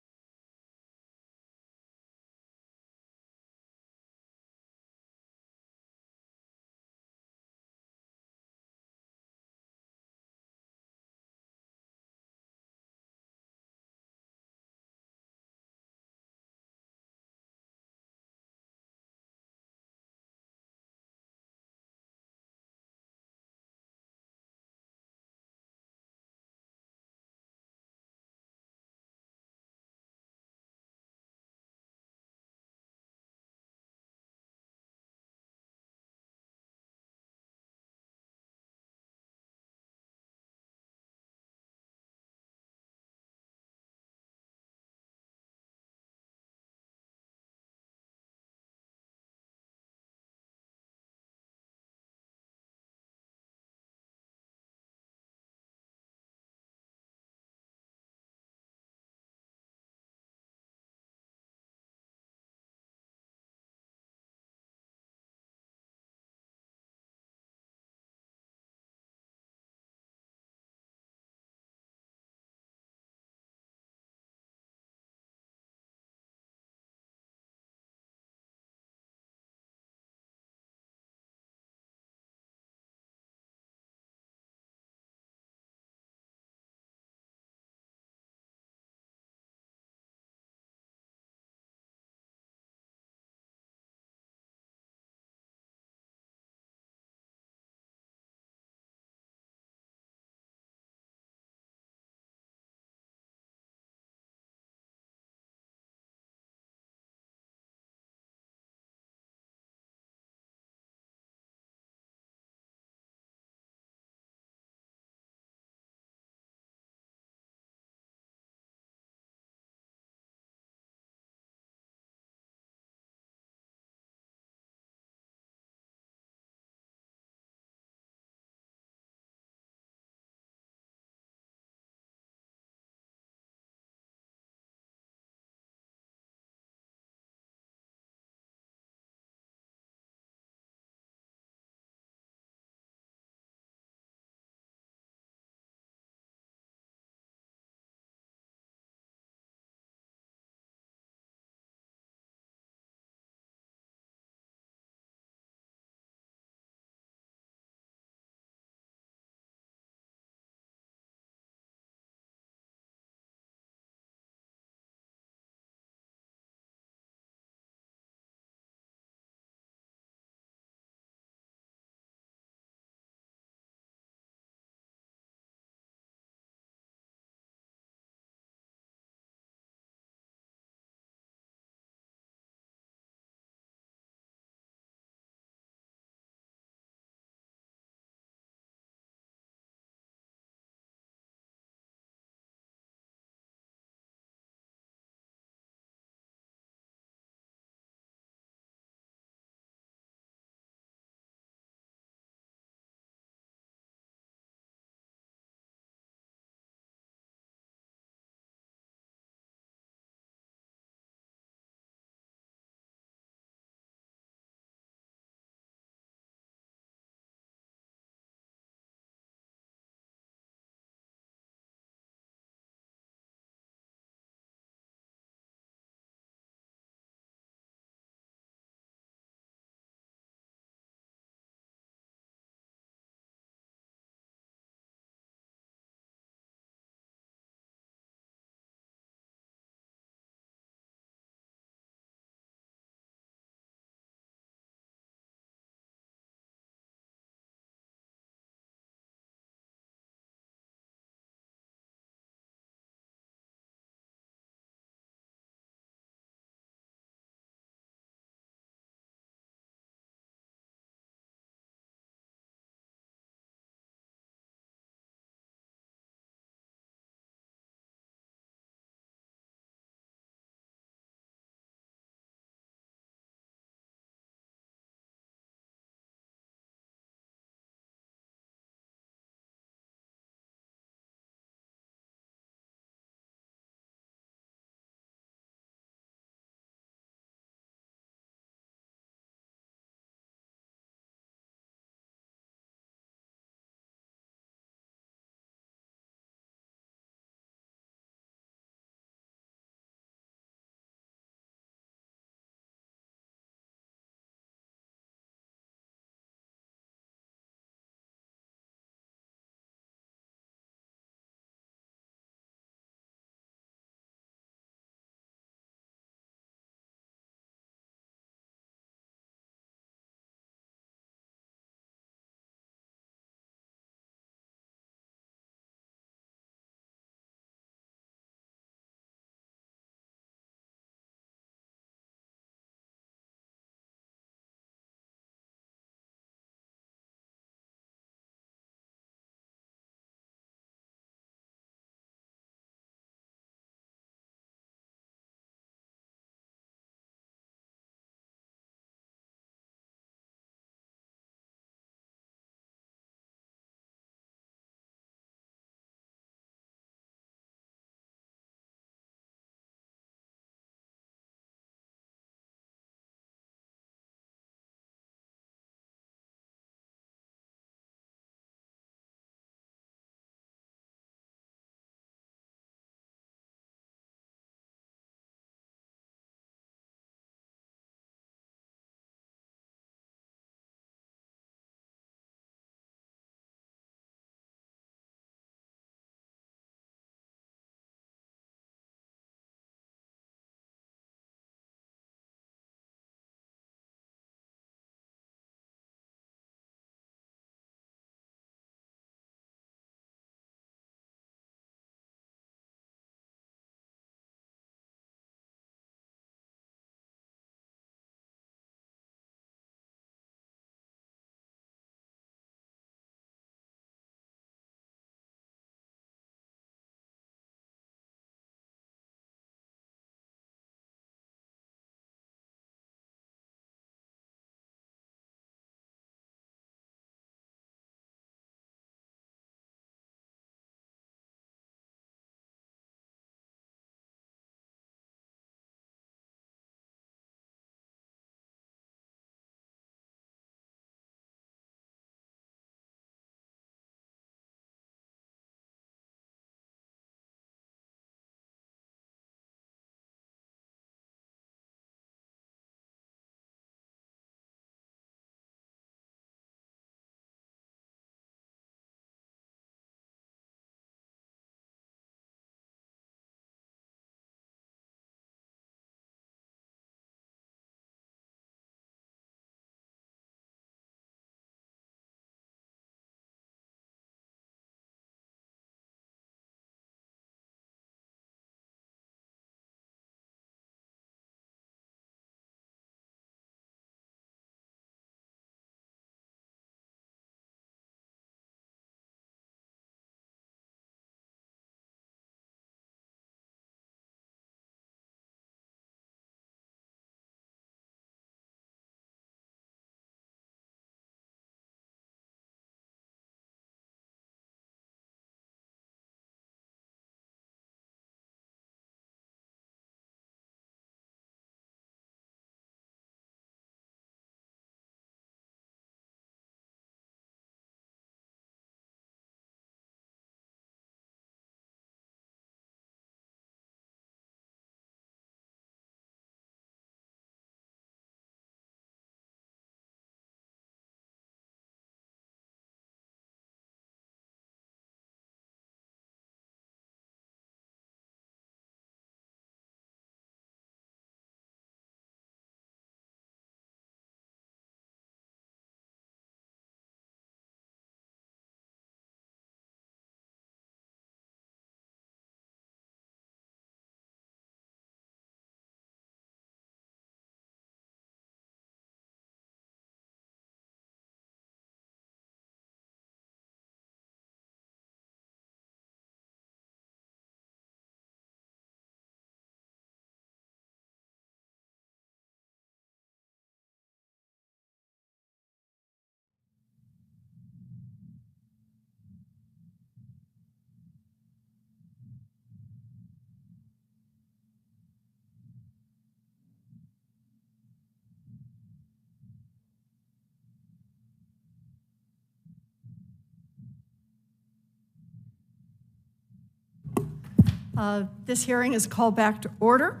This hearing is called back to order.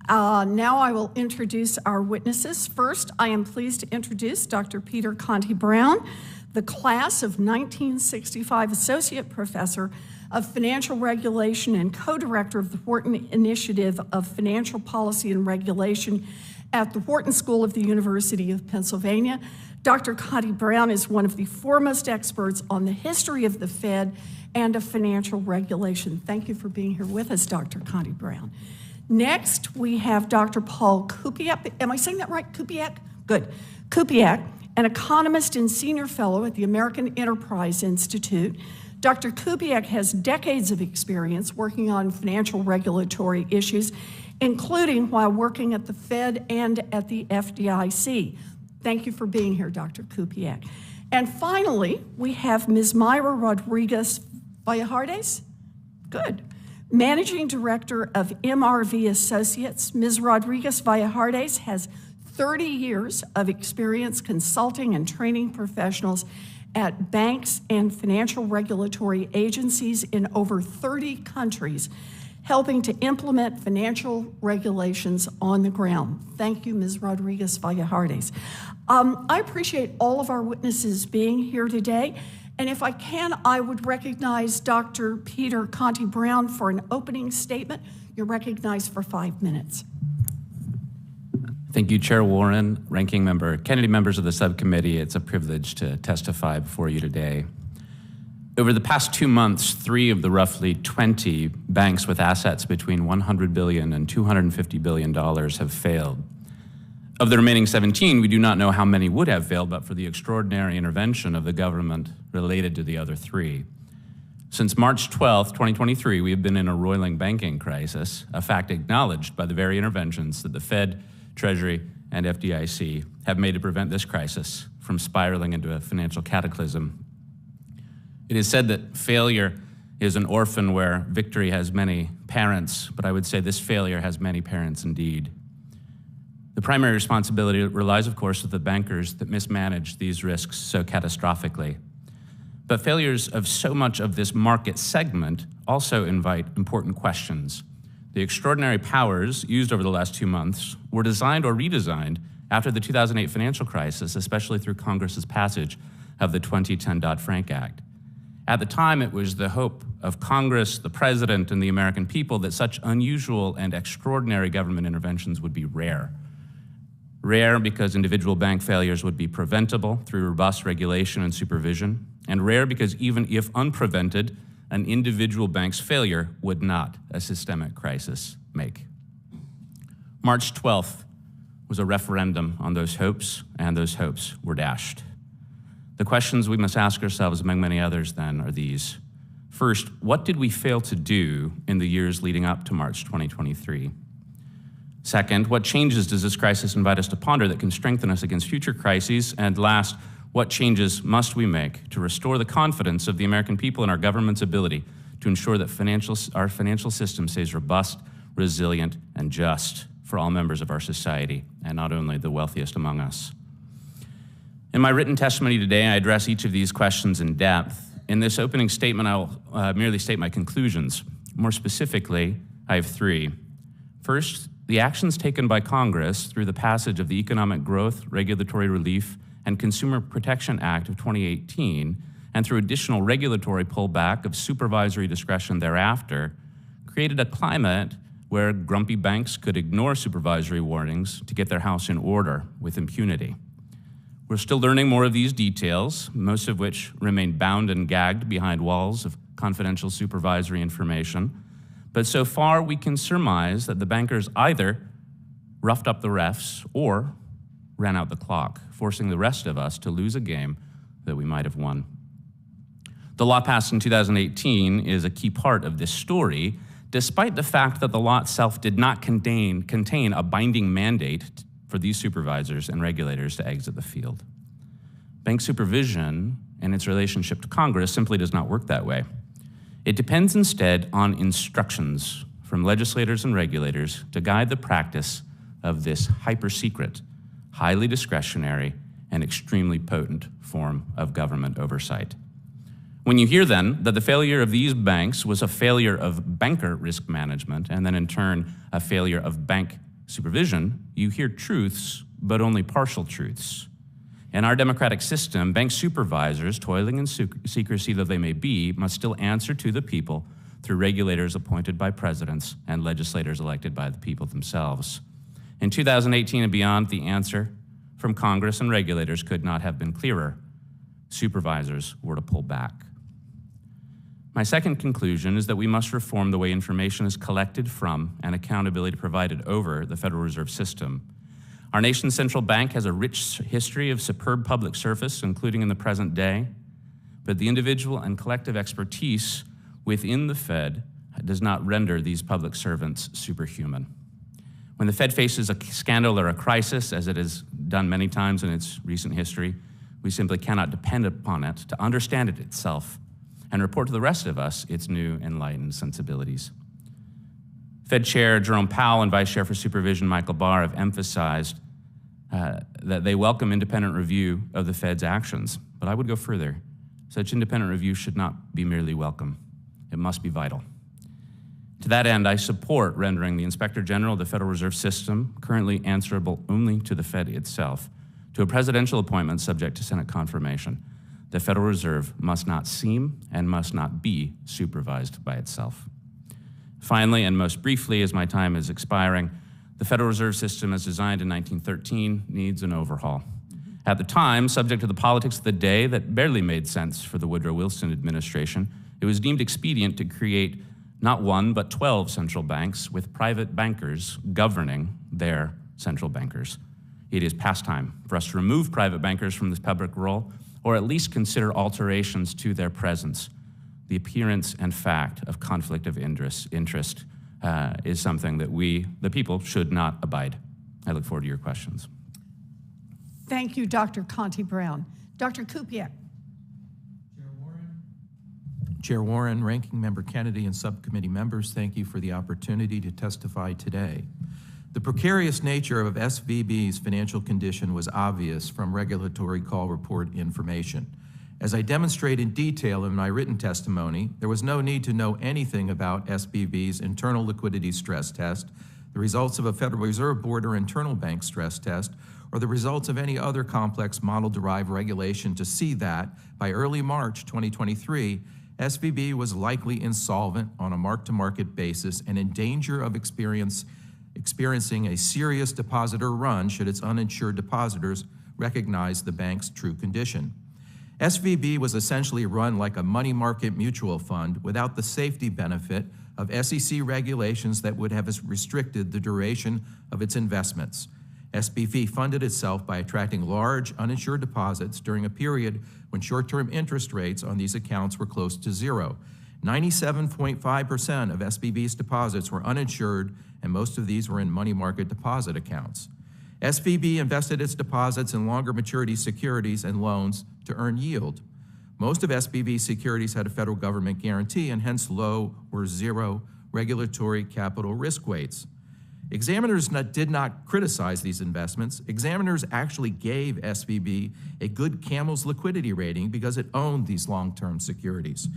Now I will introduce our witnesses. First, I am pleased to introduce Dr. Peter Conti Brown, the class of 1965 Associate Professor of Financial Regulation and co-director of the Wharton Initiative of Financial Policy and Regulation at the Wharton School of the University of Pennsylvania. Dr. Conti Brown is one of the foremost experts on the history of the Fed and of financial regulation. Thank you for being here with us, Dr. Conti Brown. Next, we have Dr. Paul Kupiak. Am I saying that right? Kupiak? Good. Kupiak, an economist and senior fellow at the American Enterprise Institute. Dr. Kupiak has decades of experience working on financial regulatory issues, including while working at the Fed and at the FDIC. Thank you for being here, Dr. Kupiak. And finally, we have Ms. Myra Rodriguez Vallajardes. Good. Managing Director of MRV Associates. Ms. Rodriguez Vallajardes has 30 years of experience consulting and training professionals at banks and financial regulatory agencies in over 30 countries, helping to implement financial regulations on the ground. Thank you, Ms. Rodriguez Vallajardes. I appreciate all of our witnesses being here today. And if I can, I would recognize Dr. Peter Conti Brown for an opening statement. You're recognized for 5 minutes. Thank you, Chair Warren, Ranking Member Kennedy, members of the subcommittee. It's a privilege to testify before you today. Over the past 2 months, 3 of the roughly 20 banks with assets between $100 billion and $250 billion have failed. Of the remaining 17, we do not know how many would have failed but for the extraordinary intervention of the government related to the other 3. Since March 12, 2023, we have been in a roiling banking crisis, a fact acknowledged by the very interventions that the Fed, Treasury, and FDIC have made to prevent this crisis from spiraling into a financial cataclysm. It is said that failure is an orphan where victory has many parents, but I would say this failure has many parents indeed. The primary responsibility relies, of course, with the bankers that mismanage these risks so catastrophically. But failures of so much of this market segment also invite important questions. The extraordinary powers used over the last 2 months were designed or redesigned after the 2008 financial crisis, especially through Congress's passage of the 2010 Dodd-Frank Act. At the time, it was the hope of Congress, the President, and the American people that such unusual and extraordinary government interventions would be rare. Rare because individual bank failures would be preventable through robust regulation and supervision, and rare because even if unprevented, an individual bank's failure would not a systemic crisis make. March 12th was a referendum on those hopes, and those hopes were dashed. The questions we must ask ourselves, among many others then, are these. First, what did we fail to do in the years leading up to March 2023? Second, what changes does this crisis invite us to ponder that can strengthen us against future crises? And last, what changes must we make to restore the confidence of the American people in our government's ability to ensure that our financial system stays robust, resilient, and just for all members of our society, and not only the wealthiest among us? In my written testimony today, I address each of these questions in depth. In this opening statement, I'll merely state my conclusions. More specifically, I have 3. First, the actions taken by Congress through the passage of the Economic Growth, Regulatory Relief, and Consumer Protection Act of 2018, and through additional regulatory pullback of supervisory discretion thereafter, created a climate where grumpy banks could ignore supervisory warnings to get their house in order with impunity. We're still learning more of these details, most of which remain bound and gagged behind walls of confidential supervisory information. But so far, we can surmise that the bankers either roughed up the refs or ran out the clock, forcing the rest of us to lose a game that we might have won. The law passed in 2018 is a key part of this story, despite the fact that the law itself did not contain a binding mandate for these supervisors and regulators to exit the field. Bank supervision and its relationship to Congress simply does not work that way. It depends instead on instructions from legislators and regulators to guide the practice of this hyper-secret, highly discretionary, and extremely potent form of government oversight. When you hear then that the failure of these banks was a failure of banker risk management and then in turn a failure of bank supervision, you hear truths, but only partial truths. In our democratic system, bank supervisors, toiling in secrecy though they may be, must still answer to the people through regulators appointed by presidents and legislators elected by the people themselves. In 2018 and beyond, the answer from Congress and regulators could not have been clearer. Supervisors were to pull back. My second conclusion is that we must reform the way information is collected from and accountability provided over the Federal Reserve System. Our nation's central bank has a rich history of superb public service, including in the present day, but the individual and collective expertise within the Fed does not render these public servants superhuman. When the Fed faces a scandal or a crisis, as it has done many times in its recent history, we simply cannot depend upon it to understand it itself and report to the rest of us its new enlightened sensibilities. Fed Chair Jerome Powell and Vice Chair for Supervision Michael Barr have emphasized that they welcome independent review of the Fed's actions, but I would go further. Such independent review should not be merely welcome. It must be vital. To that end, I support rendering the Inspector General of the Federal Reserve System, currently answerable only to the Fed itself, to a presidential appointment subject to Senate confirmation. The Federal Reserve must not seem and must not be supervised by itself. Finally, and most briefly, as my time is expiring, the Federal Reserve System as designed in 1913 needs an overhaul. At the time, subject to the politics of the day that barely made sense for the Woodrow Wilson administration, it was deemed expedient to create not one, but 12 central banks with private bankers governing their central bankers. It is past time for us to remove private bankers from this public role, or at least consider alterations to their presence. The appearance and fact of conflict of interest is something that we, the people, should not abide. I look forward to your questions. Thank you, Dr. Conti Brown. Dr. Kupiec. Chair Warren, Ranking Member Kennedy, and subcommittee members, thank you for the opportunity to testify today. The precarious nature of SVB's financial condition was obvious from regulatory call report information. As I demonstrate in detail in my written testimony, there was no need to know anything about SVB's internal liquidity stress test, the results of a Federal Reserve Board or internal bank stress test, or the results of any other complex model-derived regulation to see that, by early March 2023, SVB was likely insolvent on a mark-to-market basis and in danger of experiencing a serious depositor run should its uninsured depositors recognize the bank's true condition. SVB was essentially run like a money market mutual fund without the safety benefit of SEC regulations that would have restricted the duration of its investments. SVB funded itself by attracting large uninsured deposits during a period when short-term interest rates on these accounts were close to zero. 97.5% of SVB's deposits were uninsured, and most of these were in money market deposit accounts. SVB invested its deposits in longer maturity securities and loans to earn yield. Most of SVB's securities had a federal government guarantee and hence low or zero regulatory capital risk weights. Examiners did not criticize these investments. Examiners actually gave SVB a good camel's liquidity rating because it owned these long-term securities.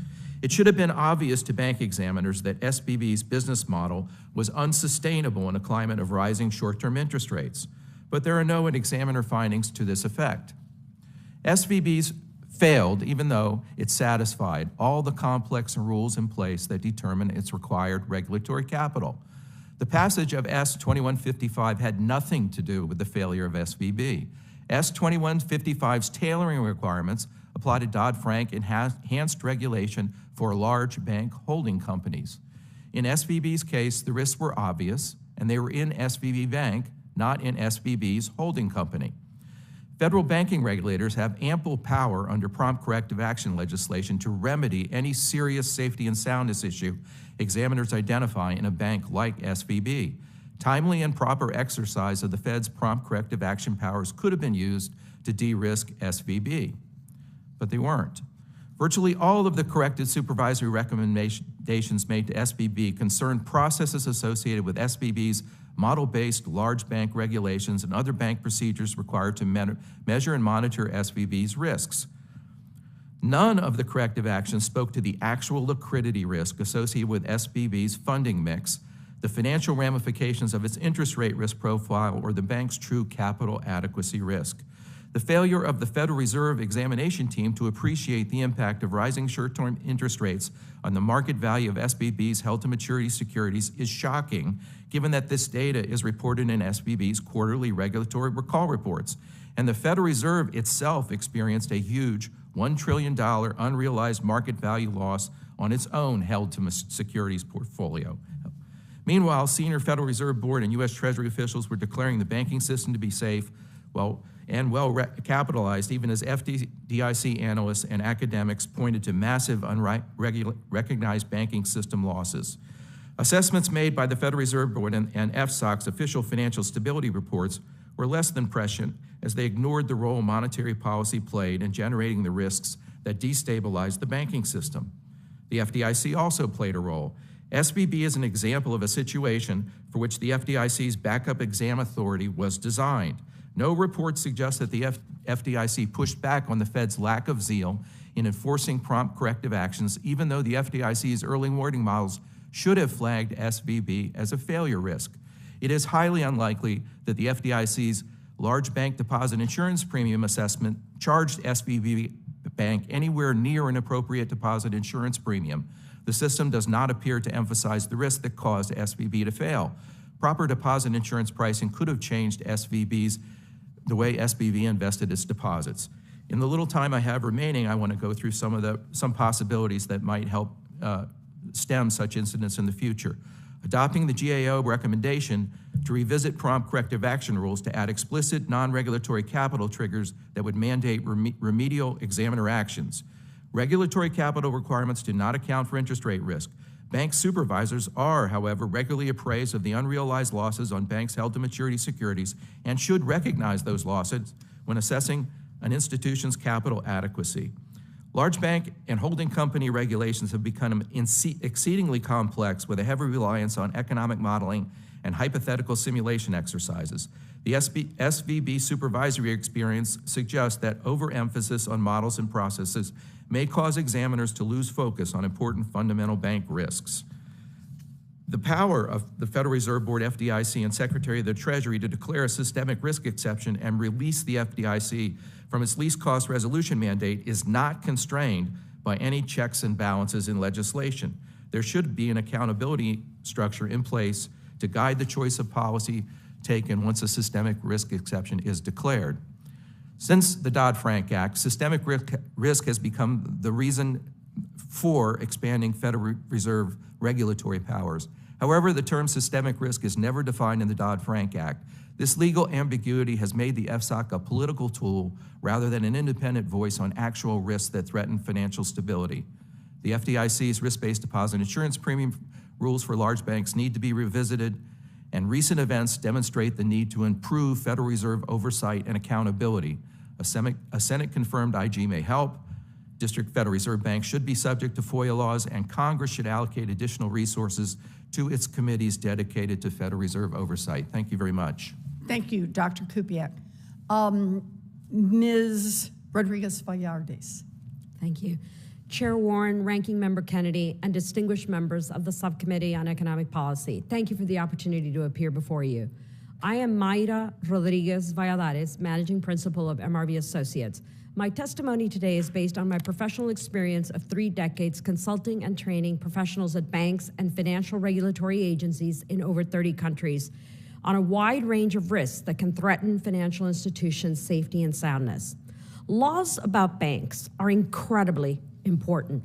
It should have been obvious to bank examiners that SVB's business model was unsustainable in a climate of rising short-term interest rates, but there are no examiner findings to this effect. SVB's failed even though it satisfied all the complex rules in place that determine its required regulatory capital. The passage of S-2155 had nothing to do with the failure of SVB. S-2155's tailoring requirements apply to Dodd-Frank enhanced regulation for large bank holding companies. In SVB's case, the risks were obvious, and they were in SVB Bank, not in SVB's holding company. Federal banking regulators have ample power under prompt corrective action legislation to remedy any serious safety and soundness issue examiners identify in a bank like SVB. Timely and proper exercise of the Fed's prompt corrective action powers could have been used to de-risk SVB, but they weren't. Virtually all of the corrected supervisory recommendations made to SVB concerned processes associated with SVB's model-based large bank regulations and other bank procedures required to measure and monitor SVB's risks. None of the corrective actions spoke to the actual liquidity risk associated with SVB's funding mix, the financial ramifications of its interest rate risk profile, or the bank's true capital adequacy risk. The failure of the Federal Reserve examination team to appreciate the impact of rising short-term interest rates on the market value of SVB's held-to-maturity securities is shocking, given that this data is reported in SVB's quarterly regulatory recall reports. And the Federal Reserve itself experienced a huge $1 trillion unrealized market value loss on its own held-to-securities portfolio. Meanwhile, senior Federal Reserve Board and U.S. Treasury officials were declaring the banking system to be safe, well capitalized, even as FDIC analysts and academics pointed to massive unrecognized banking system losses. Assessments made by the Federal Reserve Board and FSOC's official financial stability reports were less than prescient, as they ignored the role monetary policy played in generating the risks that destabilized the banking system. The FDIC also played a role. SVB is an example of a situation for which the FDIC's backup exam authority was designed. No report suggests that the FDIC pushed back on the Fed's lack of zeal in enforcing prompt corrective actions, even though the FDIC's early warning models should have flagged SVB as a failure risk. It is highly unlikely that the FDIC's large bank deposit insurance premium assessment charged SVB Bank anywhere near an appropriate deposit insurance premium. The system does not appear to emphasize the risk that caused SVB to fail. Proper deposit insurance pricing could have changed the way SVB invested its deposits. In the little time I have remaining, I want to go through some possibilities that might help stem such incidents in the future. Adopting the GAO recommendation to revisit prompt corrective action rules to add explicit non-regulatory capital triggers that would mandate remedial examiner actions. Regulatory capital requirements do not account for interest rate risk. Bank supervisors are, however, regularly appraised of the unrealized losses on banks' held-to-maturity securities and should recognize those losses when assessing an institution's capital adequacy. Large bank and holding company regulations have become exceedingly complex, with a heavy reliance on economic modeling and hypothetical simulation exercises. The SVB supervisory experience suggests that overemphasis on models and processes may cause examiners to lose focus on important fundamental bank risks. The power of the Federal Reserve Board, FDIC, and Secretary of the Treasury to declare a systemic risk exception and release the FDIC from its least cost resolution mandate is not constrained by any checks and balances in legislation. There should be an accountability structure in place to guide the choice of policy taken once a systemic risk exception is declared. Since the Dodd-Frank Act, systemic risk has become the reason for expanding Federal Reserve regulatory powers. However, the term systemic risk is never defined in the Dodd-Frank Act. This legal ambiguity has made the FSOC a political tool rather than an independent voice on actual risks that threaten financial stability. The FDIC's risk-based deposit insurance premium rules for large banks need to be revisited, and recent events demonstrate the need to improve Federal Reserve oversight and accountability. A Senate-confirmed IG may help. District Federal Reserve banks should be subject to FOIA laws, and Congress should allocate additional resources to its committees dedicated to Federal Reserve oversight. Thank you very much. Thank you, Dr. Kupiak. Ms. Rodriguez-Vallardes. Thank you. Chair Warren, Ranking Member Kennedy, and distinguished members of the Subcommittee on Economic Policy, thank you for the opportunity to appear before you. I am Mayra Rodriguez-Valladares, Managing Principal of MRV Associates. My testimony today is based on my professional experience of 3 decades consulting and training professionals at banks and financial regulatory agencies in over 30 countries on a wide range of risks that can threaten financial institutions' safety and soundness. Laws about banks are incredibly important.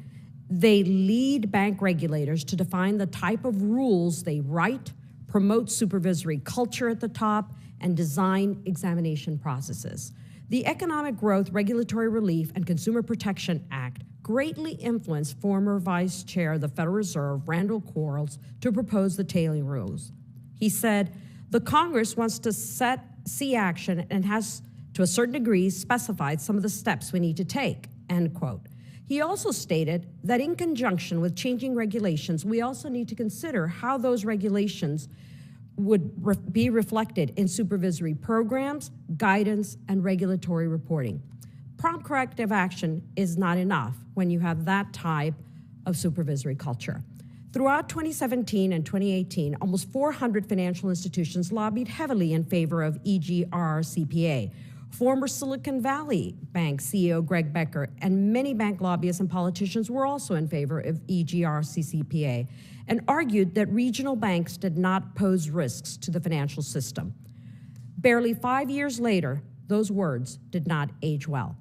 They lead bank regulators to define the type of rules they write, promote supervisory culture at the top, and design examination processes. The Economic Growth, Regulatory Relief, and Consumer Protection Act greatly influenced former Vice Chair of the Federal Reserve, Randall Quarles, to propose the tailoring rules. He said, "The Congress wants to see action and has, to a certain degree, specified some of the steps we need to take," end quote. He also stated that in conjunction with changing regulations, we also need to consider how those regulations would be reflected in supervisory programs, guidance, and regulatory reporting. prompt corrective action is not enough when you have that type of supervisory culture. Throughout 2017 and 2018, almost 400 financial institutions lobbied heavily in favor of EGRCPA. Former Silicon Valley Bank CEO Greg Becker and many bank lobbyists and politicians were also in favor of EGRCCPA and argued that regional banks did not pose risks to the financial system. Barely 5 years later, those words did not age well.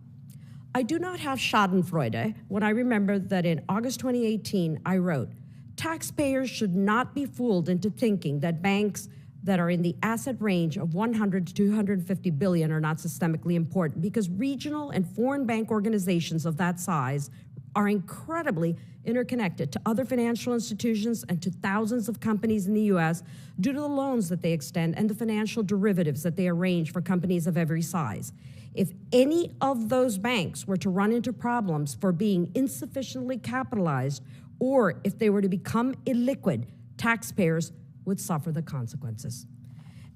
I do not have schadenfreude when I remember that in August 2018, I wrote, taxpayers should not be fooled into thinking that banks that are in the asset range of 100 to 250 billion are not systemically important, because regional and foreign bank organizations of that size are incredibly interconnected to other financial institutions and to thousands of companies in the U.S. due to the loans that they extend and the financial derivatives that they arrange for companies of every size. If any of those banks were to run into problems for being insufficiently capitalized, or if they were to become illiquid, taxpayers would suffer the consequences.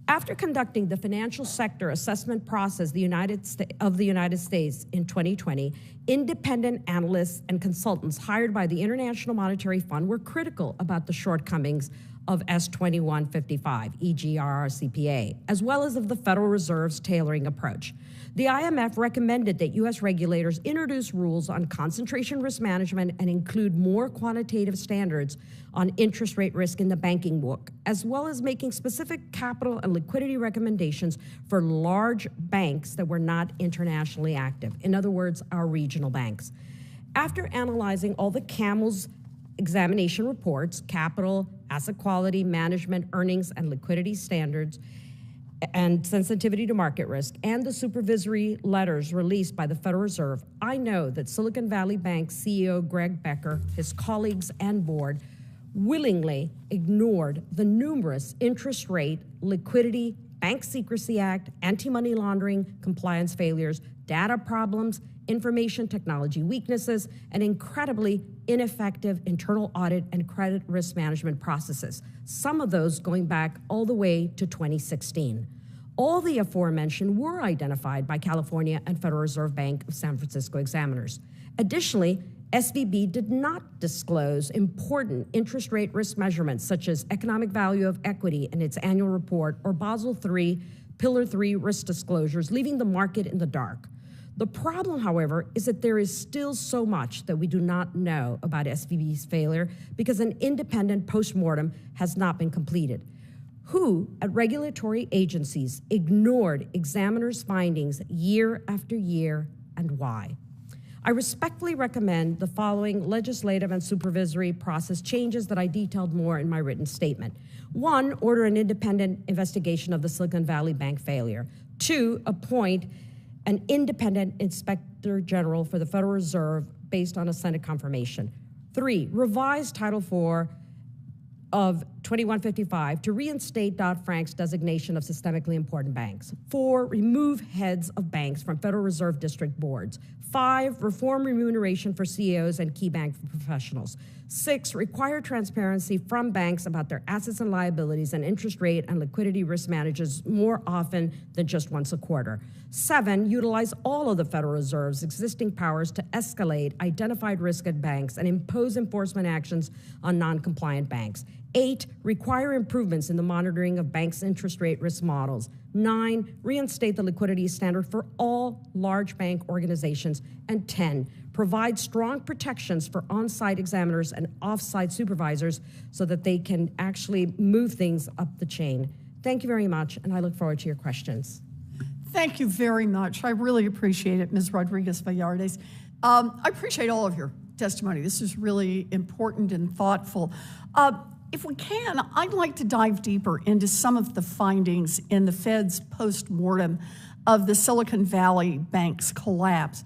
After conducting the financial sector assessment process of the United States in 2020, independent analysts and consultants hired by the International Monetary Fund were critical about the shortcomings of S2155, EGRCPA, as well as of the Federal Reserve's tailoring approach. The IMF recommended that U.S. regulators introduce rules on concentration risk management and include more quantitative standards on interest rate risk in the banking book, as well as making specific capital and liquidity recommendations for large banks that were not internationally active. In other words, our regional banks. After analyzing all the CAMEL's examination reports, capital, asset quality, management, earnings, and liquidity standards, and sensitivity to market risk, and the supervisory letters released by the Federal Reserve, I know that Silicon Valley Bank CEO Greg Becker, his colleagues and board willingly ignored the numerous interest rate, liquidity, Bank Secrecy Act, anti-money laundering, compliance failures, data problems, information technology weaknesses, and incredibly ineffective internal audit and credit risk management processes, some of those going back all the way to 2016. All the aforementioned were identified by California and Federal Reserve Bank of San Francisco examiners. Additionally, SVB did not disclose important interest rate risk measurements such as economic value of equity in its annual report or Basel III, Pillar 3 risk disclosures, leaving the market in the dark. The problem, however, is that there is still so much that we do not know about SVB's failure because an independent postmortem has not been completed. Who at regulatory agencies ignored examiners' findings year after year, and why? I respectfully recommend the following legislative and supervisory process changes that I detailed more in my written statement. 1, order an independent investigation of the Silicon Valley Bank failure. 2, appoint an independent inspector general for the Federal Reserve based on a Senate confirmation. 3, revise Title IV of 2155 to reinstate Dodd-Frank's designation of systemically important banks. 4, remove heads of banks from Federal Reserve district boards. 5, reform remuneration for CEOs and key bank professionals. 6, require transparency from banks about their assets and liabilities and interest rate and liquidity risk managers more often than just once a quarter. 7, utilize all of the Federal Reserve's existing powers to escalate identified risk at banks and impose enforcement actions on non-compliant banks. 8, require improvements in the monitoring of banks' interest rate risk models. 9, reinstate the liquidity standard for all large bank organizations. And 10, provide strong protections for on-site examiners and off-site supervisors so that they can actually move things up the chain. Thank you very much, and I look forward to your questions. Thank you very much. I really appreciate it, Ms. Rodriguez-Vallardes. I appreciate all of your testimony. This is really important and thoughtful. If we can, I'd like to dive deeper into some of the findings in the Fed's post-mortem of the Silicon Valley Bank's collapse.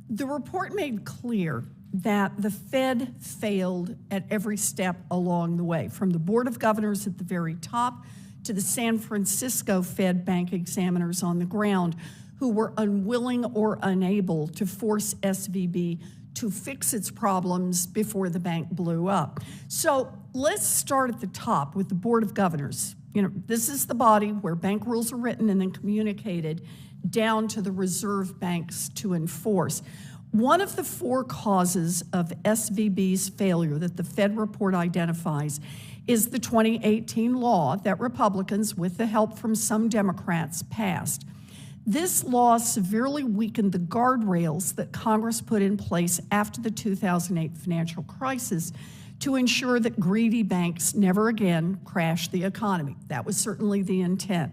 The report made clear that the Fed failed at every step along the way, from the Board of Governors at the very top to the San Francisco Fed bank examiners on the ground, who were unwilling or unable to force SVB to fix its problems before the bank blew up. So let's start at the top with the Board of Governors. You know, this is the body where bank rules are written and then communicated. down to the reserve banks to enforce. One of the 4 causes of SVB's failure that the Fed report identifies is the 2018 law that Republicans, with the help from some Democrats, passed. This law severely weakened the guardrails that Congress put in place after the 2008 financial crisis to ensure that greedy banks never again crash the economy. That was certainly the intent.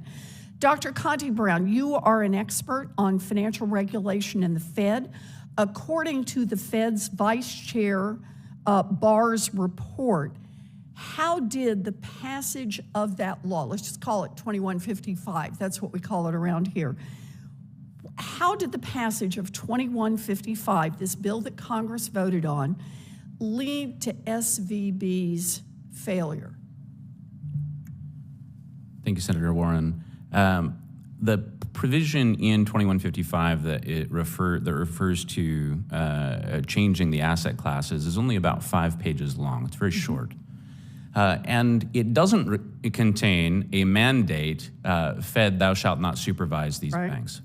Dr. Conti Brown, you are an expert on financial regulation in the Fed. According to the Fed's Vice Chair Barr's report, how did the passage of that law, let's just call it 2155, that's what we call it around here, how did the passage of 2155, this bill that Congress voted on, lead to SVB's failure? Thank you, Senator Warren. The provision in 2155 that refers to changing the asset classes is only about 5 pages long. It's very short. And it doesn't contain a mandate, Fed, thou shalt not supervise these banks.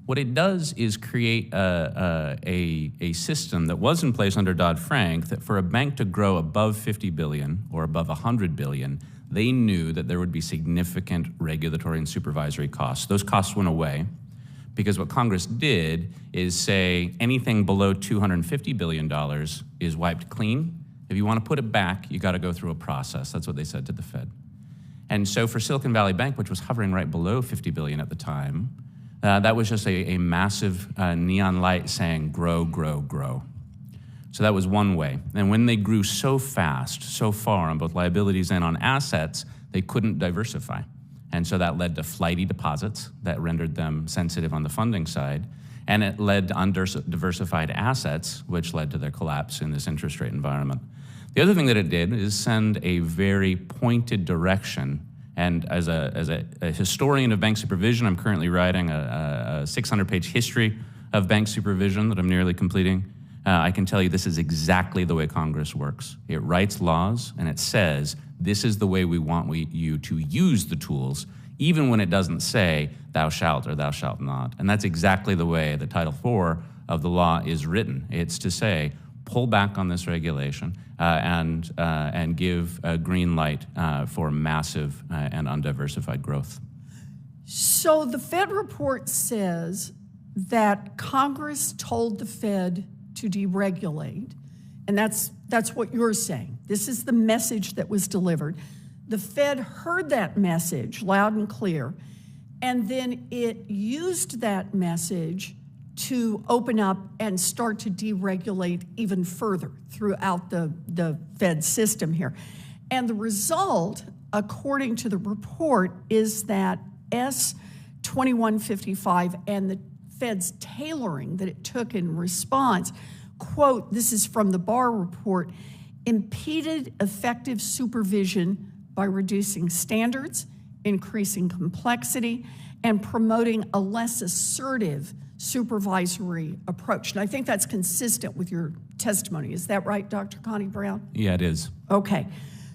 What it does is create a system that was in place under Dodd-Frank that for a bank to grow above 50 billion or above 100 billion, they knew that there would be significant regulatory and supervisory costs. Those costs went away because what Congress did is say anything below $250 billion is wiped clean. If you want to put it back, you got to go through a process. That's what they said to the Fed. And so for Silicon Valley Bank, which was hovering right below 50 billion at the time, that was just a massive neon light saying, grow, grow, grow. So that was one way. And when they grew so fast, so far on both liabilities and on assets, they couldn't diversify. And so that led to flighty deposits that rendered them sensitive on the funding side. And it led to undiversified assets, which led to their collapse in this interest rate environment. The other thing that it did is send a very pointed direction. And as a historian of bank supervision, I'm currently writing a 600-page history of bank supervision that I'm nearly completing. I can tell you this is exactly the way Congress works. It writes laws and it says, this is the way we want you to use the tools, even when it doesn't say thou shalt or thou shalt not. And that's exactly the way that Title IV of the law is written. It's to say, pull back on this regulation and give a green light for massive and undiversified growth. So the Fed report says that Congress told the Fed to deregulate, and that's what you're saying. This is the message that was delivered. The Fed heard that message loud and clear, and then it used that message to open up and start to deregulate even further throughout the Fed system here. And the result, according to the report, is that S2155 and the Fed's tailoring that it took in response, quote, this is from the Barr report, impeded effective supervision by reducing standards, increasing complexity, and promoting a less assertive supervisory approach. And I think that's consistent with your testimony. Is that right, Dr. Connie Brown? Yeah, it is. Okay.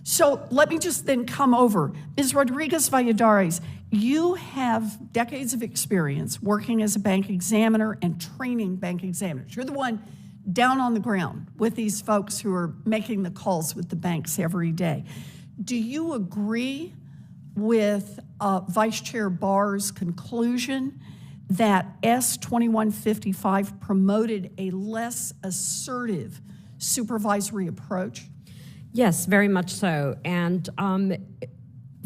So let me just then come over. Ms. Rodriguez-Valladares, you have decades of experience working as a bank examiner and training bank examiners. You're the one down on the ground with these folks who are making the calls with the banks every day. Do you agree with Vice Chair Barr's conclusion that S2155 promoted a less assertive supervisory approach? Yes, very much so. And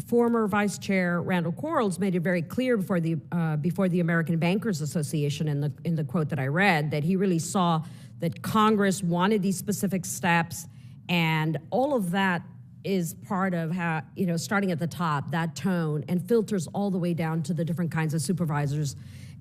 former Vice Chair Randall Quarles made it very clear before the American Bankers Association in the quote that I read that he really saw that Congress wanted these specific steps, and all of that is part of how, starting at the top, that tone, and filters all the way down to the different kinds of supervisors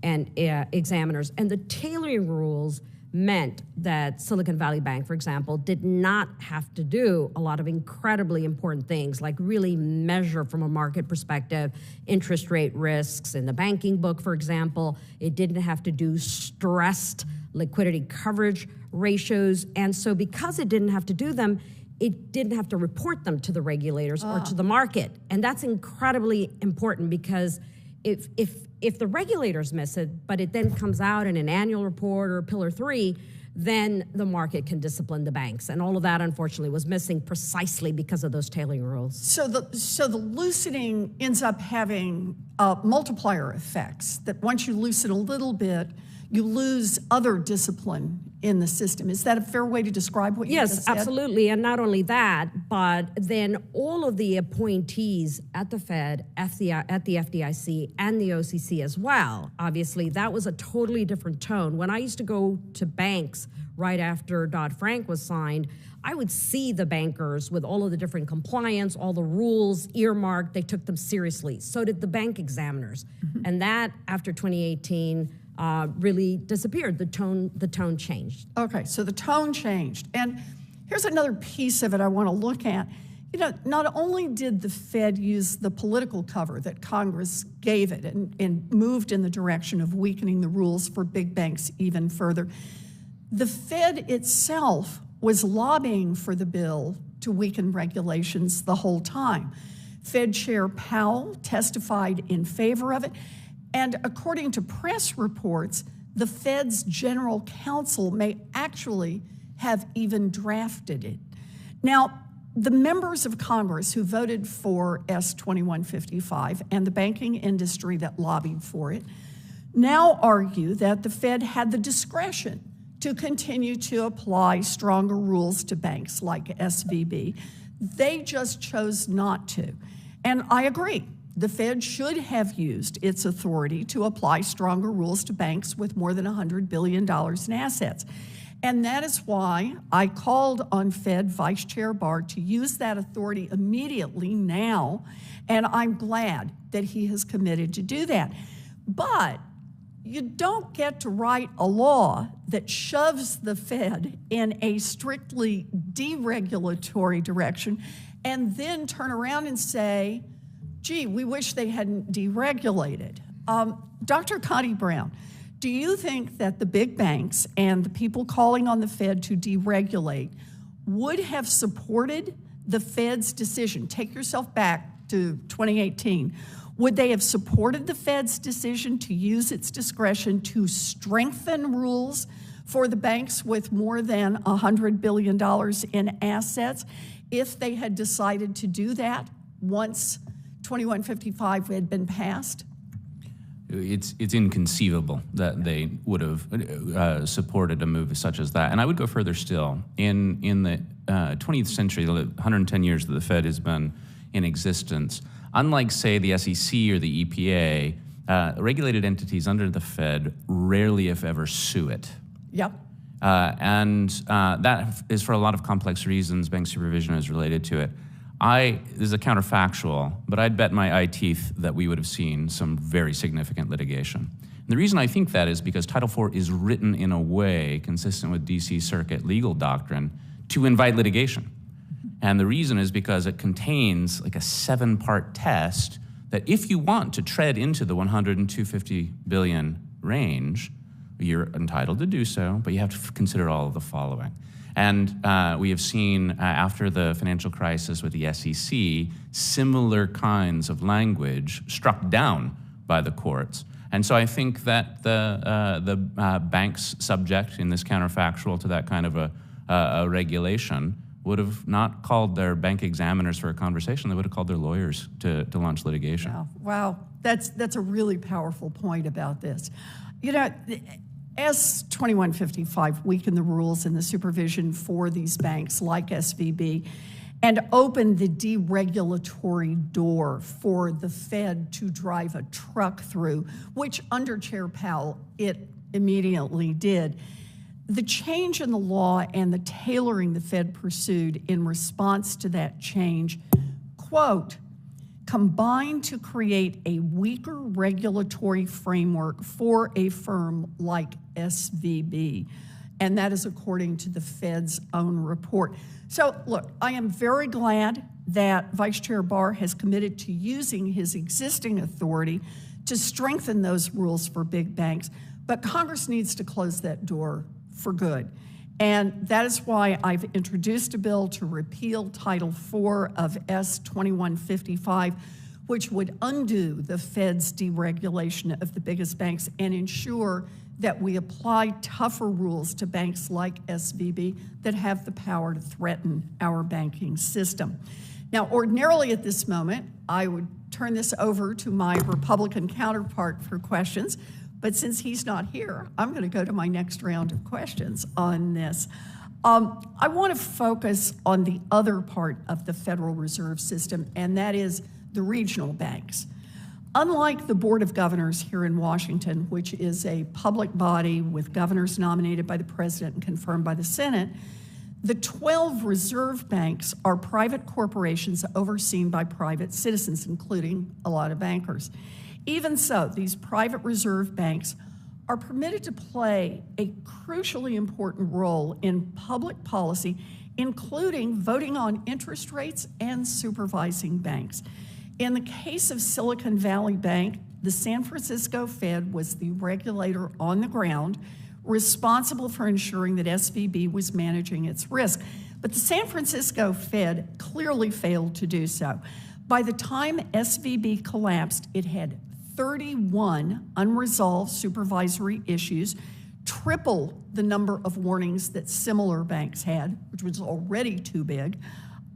and examiners. And the tailoring rules meant that Silicon Valley Bank, for example, did not have to do a lot of incredibly important things, like really measure from a market perspective interest rate risks in the banking book, for example. It didn't have to do stressed liquidity coverage ratios. And so because it didn't have to do them, it didn't have to report them to the regulators or to the market. And that's incredibly important because if the regulators miss it, but it then comes out in an annual report or Pillar 3, then the market can discipline the banks. And all of that, unfortunately, was missing precisely because of those tailoring rules. So the loosening ends up having multiplier effects, that once you loosen a little bit, you lose other discipline in the system. Is that a fair way to describe what you just said? Yes, absolutely. And not only that, but then all of the appointees at the Fed, at the FDIC, and the OCC as well, obviously, that was a totally different tone. When I used to go to banks right after Dodd-Frank was signed, I would see the bankers with all of the different compliance, all the rules earmarked. They took them seriously. So did the bank examiners. Mm-hmm. And that, after 2018, really disappeared. The tone changed. Okay, so the tone changed. And here's another piece of it I want to look at. You know, not only did the Fed use the political cover that Congress gave it and moved in the direction of weakening the rules for big banks even further, the Fed itself was lobbying for the bill to weaken regulations the whole time. Fed Chair Powell testified in favor of it. And according to press reports, the Fed's general counsel may actually have even drafted it. Now, the members of Congress who voted for S-2155 and the banking industry that lobbied for it now argue that the Fed had the discretion to continue to apply stronger rules to banks like SVB. They just chose not to. And I agree. The Fed should have used its authority to apply stronger rules to banks with more than $100 billion in assets. And that is why I called on Fed Vice Chair Barr to use that authority immediately now, and I'm glad that he has committed to do that. But you don't get to write a law that shoves the Fed in a strictly deregulatory direction and then turn around and say, gee, we wish they hadn't deregulated. Dr. Connie Brown, do you think that the big banks and the people calling on the Fed to deregulate would have supported the Fed's decision? Take yourself back to 2018. Would they have supported the Fed's decision to use its discretion to strengthen rules for the banks with more than $100 billion in assets if they had decided to do that once 2155 had been passed? It's inconceivable that they would have supported a move such as that. And I would go further still. In the 20th century, the 110 years that the Fed has been in existence, unlike, say, the SEC or the EPA, regulated entities under the Fed rarely, if ever, sue it. Yep. And that is for a lot of complex reasons. Bank supervision is related to it. This is a counterfactual, but I'd bet my eye teeth that we would have seen some very significant litigation. And the reason I think that is because Title IV is written in a way consistent with DC Circuit legal doctrine to invite litigation. And the reason is because it contains like a 7-part test that if you want to tread into the 100 and 250 billion range, you're entitled to do so, but you have to consider all of the following. And we have seen after the financial crisis with the SEC, similar kinds of language struck down by the courts. And so I think that the banks subject in this counterfactual to that kind of a regulation would have not called their bank examiners for a conversation. They would have called their lawyers to launch litigation. Wow. That's a really powerful point about this. You know, S-2155 weakened the rules and the supervision for these banks like SVB and opened the deregulatory door for the Fed to drive a truck through, which under Chair Powell, it immediately did. The change in the law and the tailoring the Fed pursued in response to that change, quote, combined to create a weaker regulatory framework for a firm like SVB. And that is according to the Fed's own report. So look, I am very glad that Vice Chair Barr has committed to using his existing authority to strengthen those rules for big banks, but Congress needs to close that door for good. And that is why I've introduced a bill to repeal Title IV of S-2155, which would undo the Fed's deregulation of the biggest banks and ensure that we apply tougher rules to banks like SVB that have the power to threaten our banking system. Now, ordinarily at this moment, I would turn this over to my Republican counterpart for questions, but since he's not here, I'm going to go to my next round of questions on this. I want to focus on the other part of the Federal Reserve System, and that is the regional banks. Unlike the Board of Governors here in Washington, which is a public body with governors nominated by the President and confirmed by the Senate, the 12 reserve banks are private corporations overseen by private citizens, including a lot of bankers. Even so, these private reserve banks are permitted to play a crucially important role in public policy, including voting on interest rates and supervising banks. In the case of Silicon Valley Bank, the San Francisco Fed was the regulator on the ground responsible for ensuring that SVB was managing its risk. But the San Francisco Fed clearly failed to do so. By the time SVB collapsed, it had 31 unresolved supervisory issues, triple the number of warnings that similar banks had, which was already too big.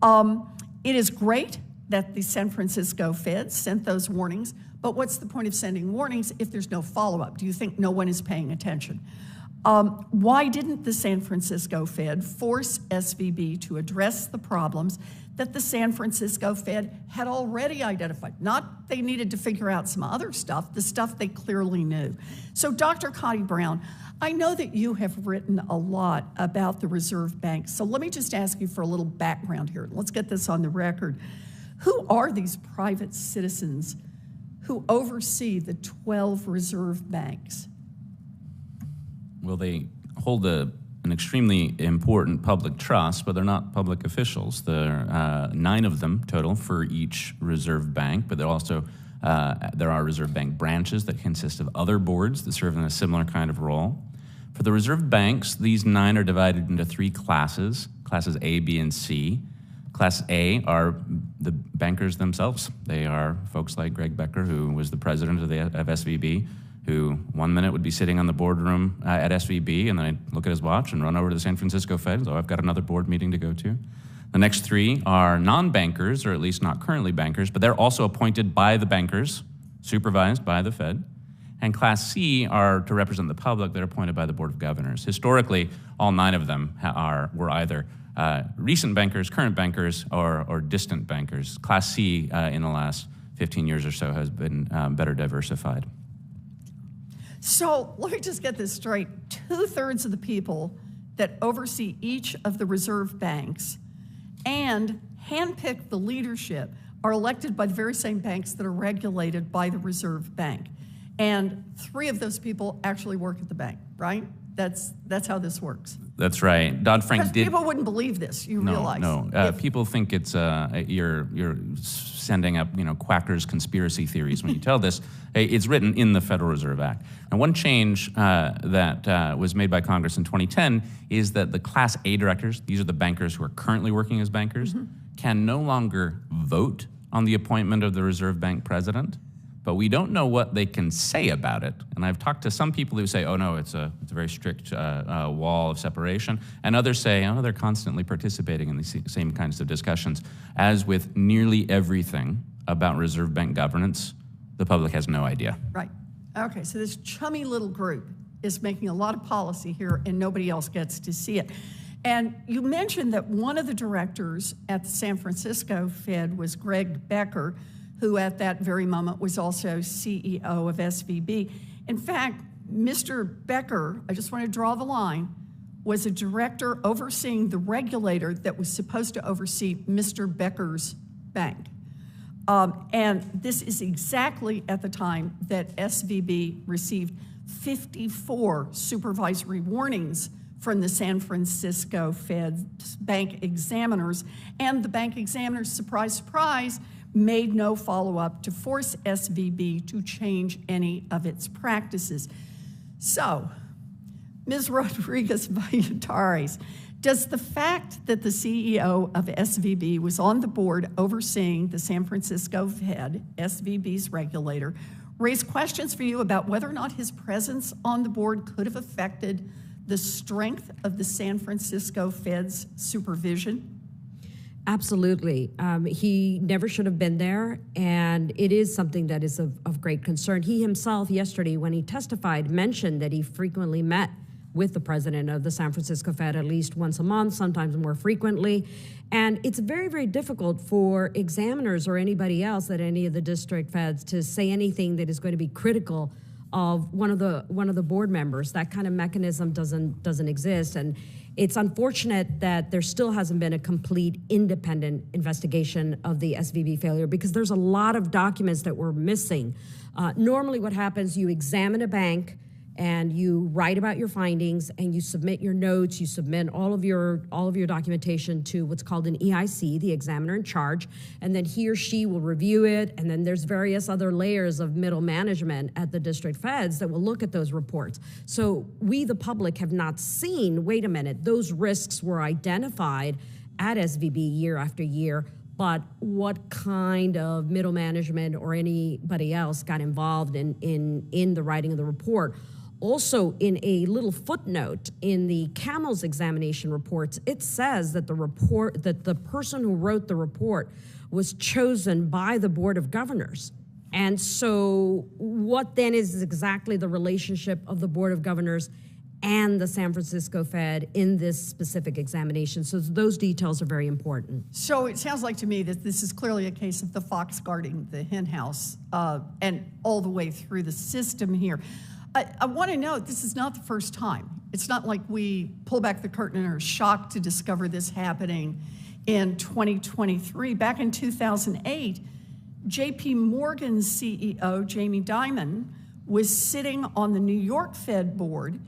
It is great that the San Francisco Fed sent those warnings, but what's the point of sending warnings if there's no follow-up? Do you think no one is paying attention? Why didn't the San Francisco Fed force SVB to address the problems that the San Francisco Fed had already identified? Not they needed to figure out some other stuff, the stuff they clearly knew. So Dr. Connie Brown, I know that you have written a lot about the reserve banks, so let me just ask you for a little background here. Let's get this on the record. Who are these private citizens who oversee the 12 reserve banks? Well, they hold an extremely important public trust, but they're not public officials. There are 9 of them total for each reserve bank, but there are reserve bank branches that consist of other boards that serve in a similar kind of role. For the reserve banks, these 9 are divided into 3 classes, classes A, B, and C. Class A are the bankers themselves. They are folks like Greg Becker, who was the president of SVB, who one minute would be sitting on the boardroom at SVB, and then I'd look at his watch and run over to the San Francisco Fed. So I've got another board meeting to go to. The next 3 are non-bankers, or at least not currently bankers, but they're also appointed by the bankers, supervised by the Fed. And Class C are to represent the public. They're appointed by the Board of Governors. Historically, all 9 of them were either recent bankers, current bankers, or distant bankers. Class C in the last 15 years or so has been better diversified. So let me just get this straight. 2/3 of the people that oversee each of the reserve banks and handpick the leadership are elected by the very same banks that are regulated by the reserve bank. And 3 of those people actually work at the bank, right? That's how this works. That's right. Dodd-Frank did. People wouldn't believe this. You realize? No. People think it's you're sending up quackers conspiracy theories when you tell this. It's written in the Federal Reserve Act. And one change that was made by Congress in 2010 is that the Class A directors, these are the bankers who are currently working as bankers, can no longer vote on the appointment of the Reserve Bank president. But we don't know what they can say about it. And I've talked to some people who say, oh no, it's a very strict wall of separation. And others say, oh, they're constantly participating in the same kinds of discussions. As with nearly everything about Reserve Bank governance, the public has no idea. Right. Okay, so this chummy little group is making a lot of policy here and nobody else gets to see it. And you mentioned that one of the directors at the San Francisco Fed was Greg Becker, who at that very moment was also CEO of SVB. In fact, Mr. Becker, I just want to draw the line, was a director overseeing the regulator that was supposed to oversee Mr. Becker's bank. And this is exactly at the time that SVB received 54 supervisory warnings from the San Francisco Fed bank examiners. And the bank examiners, surprise, surprise, made no follow-up to force SVB to change any of its practices. So, Ms. Rodriguez-Valladares, Does the fact that the CEO of SVB was on the board overseeing the San Francisco Fed, SVB's regulator, raise questions for you about whether or not his presence on the board could have affected the strength of the San Francisco Fed's supervision? Absolutely. He never should have been there, and it is something that is of great concern. He himself yesterday, when he testified, mentioned that he frequently met with the president of the San Francisco Fed at least once a month, sometimes more frequently. And it's very, very difficult for examiners or anybody else at any of the district feds to say anything that is going to be critical of one of the board members. That kind of mechanism doesn't exist. And it's unfortunate that there still hasn't been a complete independent investigation of the SVB failure, because there's a lot of documents that were missing. Normally what happens, you examine a bank and you write about your findings and you submit your notes, you submit all of your documentation to what's called an EIC, the examiner in charge, and then he or she will review it, and then there's various other layers of middle management at the district feds that will look at those reports. So we, the public, have not seen, wait a minute, those risks were identified at SVB year after year, but what kind of middle management or anybody else got involved in the writing of the report? Also, in a little footnote in the CAMEL's examination reports, it says that the person who wrote the report was chosen by the Board of Governors. And so what then is exactly the relationship of the Board of Governors and the San Francisco Fed in this specific examination? So those details are very important. So it sounds like to me that this is clearly a case of the fox guarding the hen house, and all the way through the system here. I want to note, this is not the first time. It's not like we pull back the curtain and are shocked to discover this happening in 2023. Back in 2008, JP Morgan's CEO, Jamie Dimon, was sitting on the New York Fed board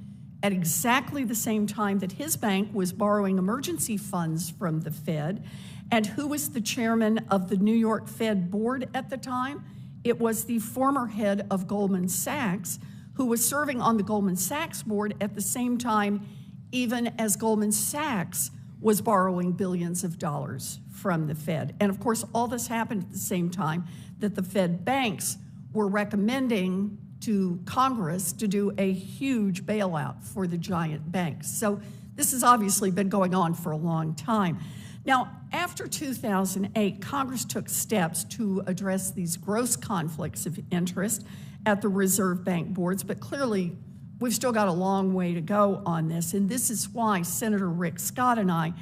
at exactly the same time that his bank was borrowing emergency funds from the Fed. And who was the chairman of the New York Fed board at the time? It was the former head of Goldman Sachs, who was serving on the Goldman Sachs board at the same time, even as Goldman Sachs was borrowing billions of dollars from the Fed. And of course, all this happened at the same time that the Fed banks were recommending to Congress to do a huge bailout for the giant banks. So this has obviously been going on for a long time. Now, after 2008, Congress took steps to address these gross conflicts of interest at the Reserve Bank boards, but clearly we've still got a long way to go on this. And this is why Senator Rick Scott and I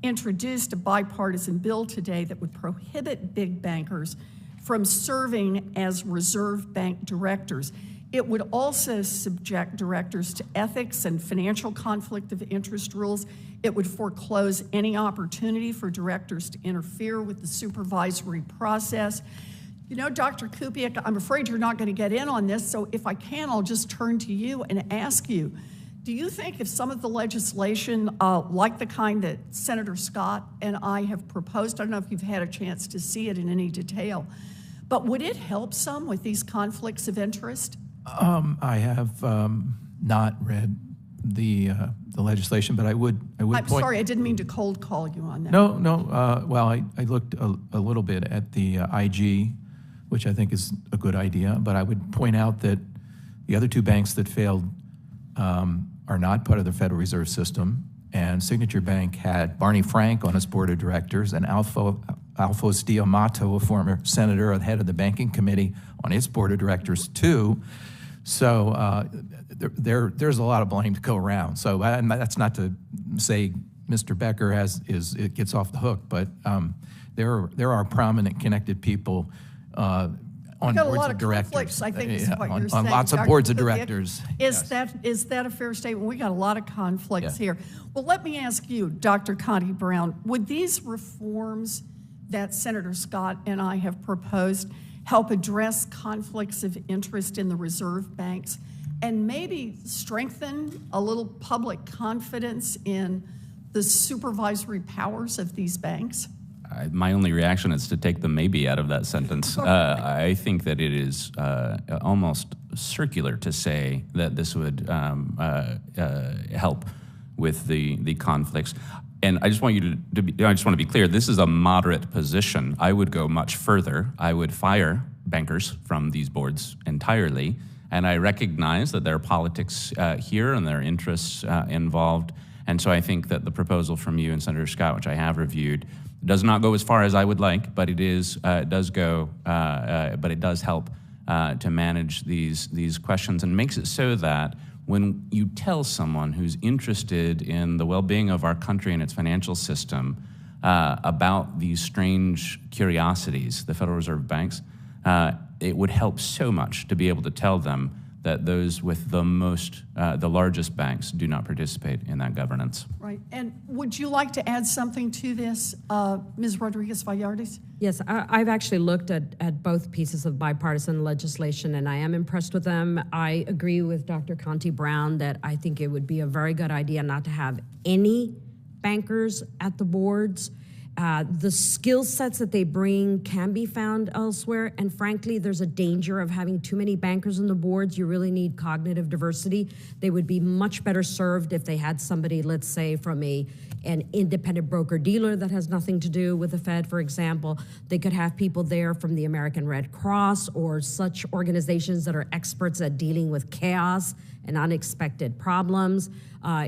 introduced a bipartisan bill today that would prohibit big bankers from serving as Reserve Bank directors. It would also subject directors to ethics and financial conflict of interest rules. It would foreclose any opportunity for directors to interfere with the supervisory process. You know, Dr. Kupiec, I'm afraid you're not going to get in on this, so if I can, I'll just turn to you and ask you, do you think if some of the legislation, like the kind that Senator Scott and I have proposed, I don't know if you've had a chance to see it in any detail, but would it help some with these conflicts of interest? I have not read the legislation, but I would I'm point. sorry, I didn't mean to cold call you on that. No. Well, I looked a little bit at the IG, which I think is a good idea, but I would point out that the other two banks that failed are not part of the Federal Reserve System, and Signature Bank had Barney Frank on its board of directors and Alphonse D'Amato, a former senator and head of the banking committee, on its board of directors too. So there's a lot of blame to go around. So that's not to say Mr. Becker it gets off the hook, but there are prominent connected people on boards of directors. I think is what you're saying. On lots of Dr. boards of Kupiec. directors. Is Yes. that a fair statement? We got a lot of conflicts here. Well, let me ask you, Dr. Connie Brown, would these reforms that Senator Scott and I have proposed help address conflicts of interest in the reserve banks and maybe strengthen a little public confidence in the supervisory powers of these banks? My only reaction is to take the maybe out of that sentence. I think that it is almost circular to say that this would help with the conflicts. And I just want you to be, I just want to be clear, this is a moderate position. I would go much further. I would fire bankers from these boards entirely. And I recognize that there are politics here and there are interests involved. And so I think that the proposal from you and Senator Scott, which I have reviewed, does not go as far as I would like, but it does go, but it does help to manage these questions and makes it so that when you tell someone who's interested in the well-being of our country and its financial system about these strange curiosities, the Federal Reserve banks, it would help so much to be able to tell them that those with the largest banks do not participate in that governance. Right. And would you like to add something to this, Ms. Rodriguez-Vallartes? Yes, I've actually looked at both pieces of bipartisan legislation, and I am impressed with them. I agree with Dr. Conti Brown that I think it would be a very good idea not to have any bankers at the boards. The skill sets that they bring can be found elsewhere, and frankly, there's a danger of having too many bankers on the boards. You really need cognitive diversity. They would be much better served if they had somebody, let's say, from an independent broker-dealer that has nothing to do with the Fed, for example. They could have people there from the American Red Cross or such organizations that are experts at dealing with chaos and unexpected problems.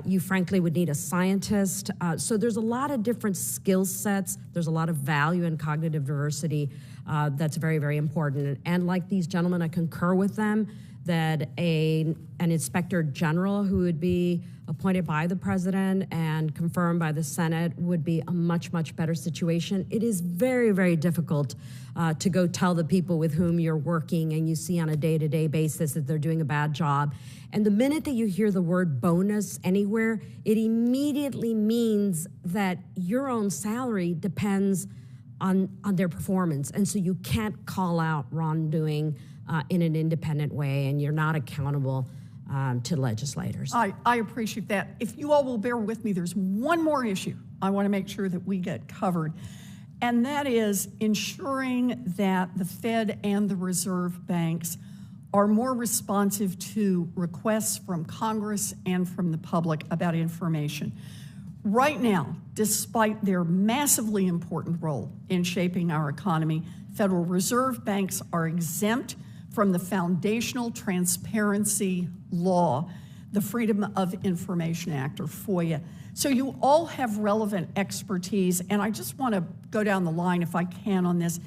You frankly would need a scientist. So there's a lot of different skill sets. There's a lot of value in cognitive diversity that's very, very important. And like these gentlemen, I concur with them that an inspector general who would be appointed by the president and confirmed by the Senate would be a much, much better situation. It is very, very difficult to go tell the people with whom you're working and you see on a day-to-day basis that they're doing a bad job. And the minute that you hear the word bonus anywhere, it immediately means that your own salary depends on their performance. And so you can't call out wrongdoing in an independent way, and you're not accountable to legislators. I appreciate that. If you all will bear with me, there's one more issue I want to make sure that we get covered, and that is ensuring that the Fed and the Reserve banks are more responsive to requests from Congress and from the public about information. Right now, despite their massively important role in shaping our economy, Federal Reserve banks are exempt from the foundational transparency law, the Freedom of Information Act, or FOIA. So you all have relevant expertise, and I just want to go down the line, if I can, on this.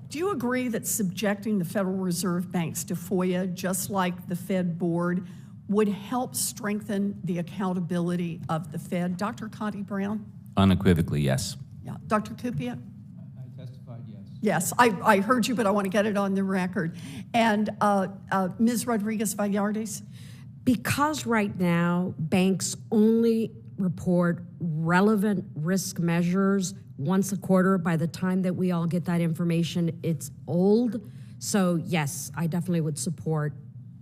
Do you agree that subjecting the Federal Reserve banks to FOIA, just like the Fed board, would help strengthen the accountability of the Fed? Dr. Conti Brown? Unequivocally, yes. Yeah. Dr. Kupia? I testified yes. Yes, I heard you, but I want to get it on the record. And Ms. Rodriguez-Vallartes? Because right now, banks only report relevant risk measures once a quarter. By the time that we all get that information, it's old. So yes, I definitely would support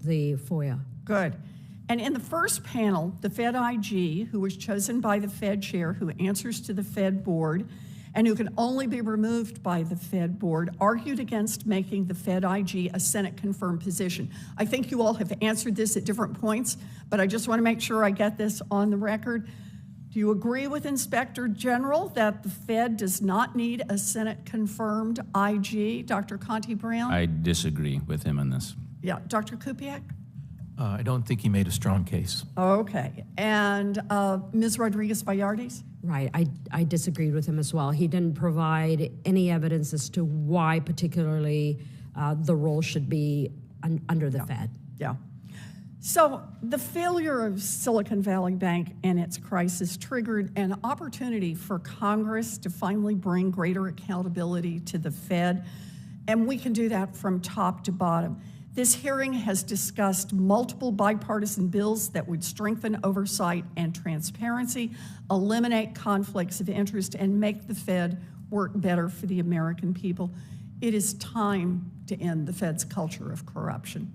the FOIA. Good. And in the first panel, the Fed IG, who was chosen by the Fed chair, who answers to the Fed board, and who can only be removed by the Fed board, argued against making the Fed IG a Senate-confirmed position. I think you all have answered this at different points, but I just want to make sure I get this on the record. Do you agree with Inspector General that the Fed does not need a Senate-confirmed IG? Dr. Conti Brown? I disagree with him on this. Yeah. Dr. Kupiak? I don't think he made a strong case. Okay. And Ms. Rodriguez-Vallartes? Right, I disagreed with him as well. He didn't provide any evidence as to why particularly the role should be under the Fed. Yeah. So the failure of Silicon Valley Bank and its crisis triggered an opportunity for Congress to finally bring greater accountability to the Fed, and we can do that from top to bottom. This hearing has discussed multiple bipartisan bills that would strengthen oversight and transparency, eliminate conflicts of interest, and make the Fed work better for the American people. It is time to end the Fed's culture of corruption.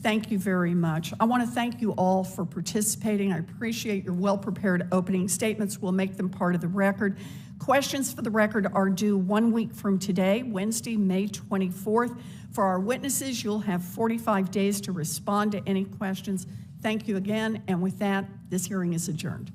Thank you very much. I want to thank you all for participating. I appreciate your well-prepared opening statements. We'll make them part of the record. Questions for the record are due 1 week from today, Wednesday, May 24th. For our witnesses, you'll have 45 days to respond to any questions. Thank you again, and with that, this hearing is adjourned.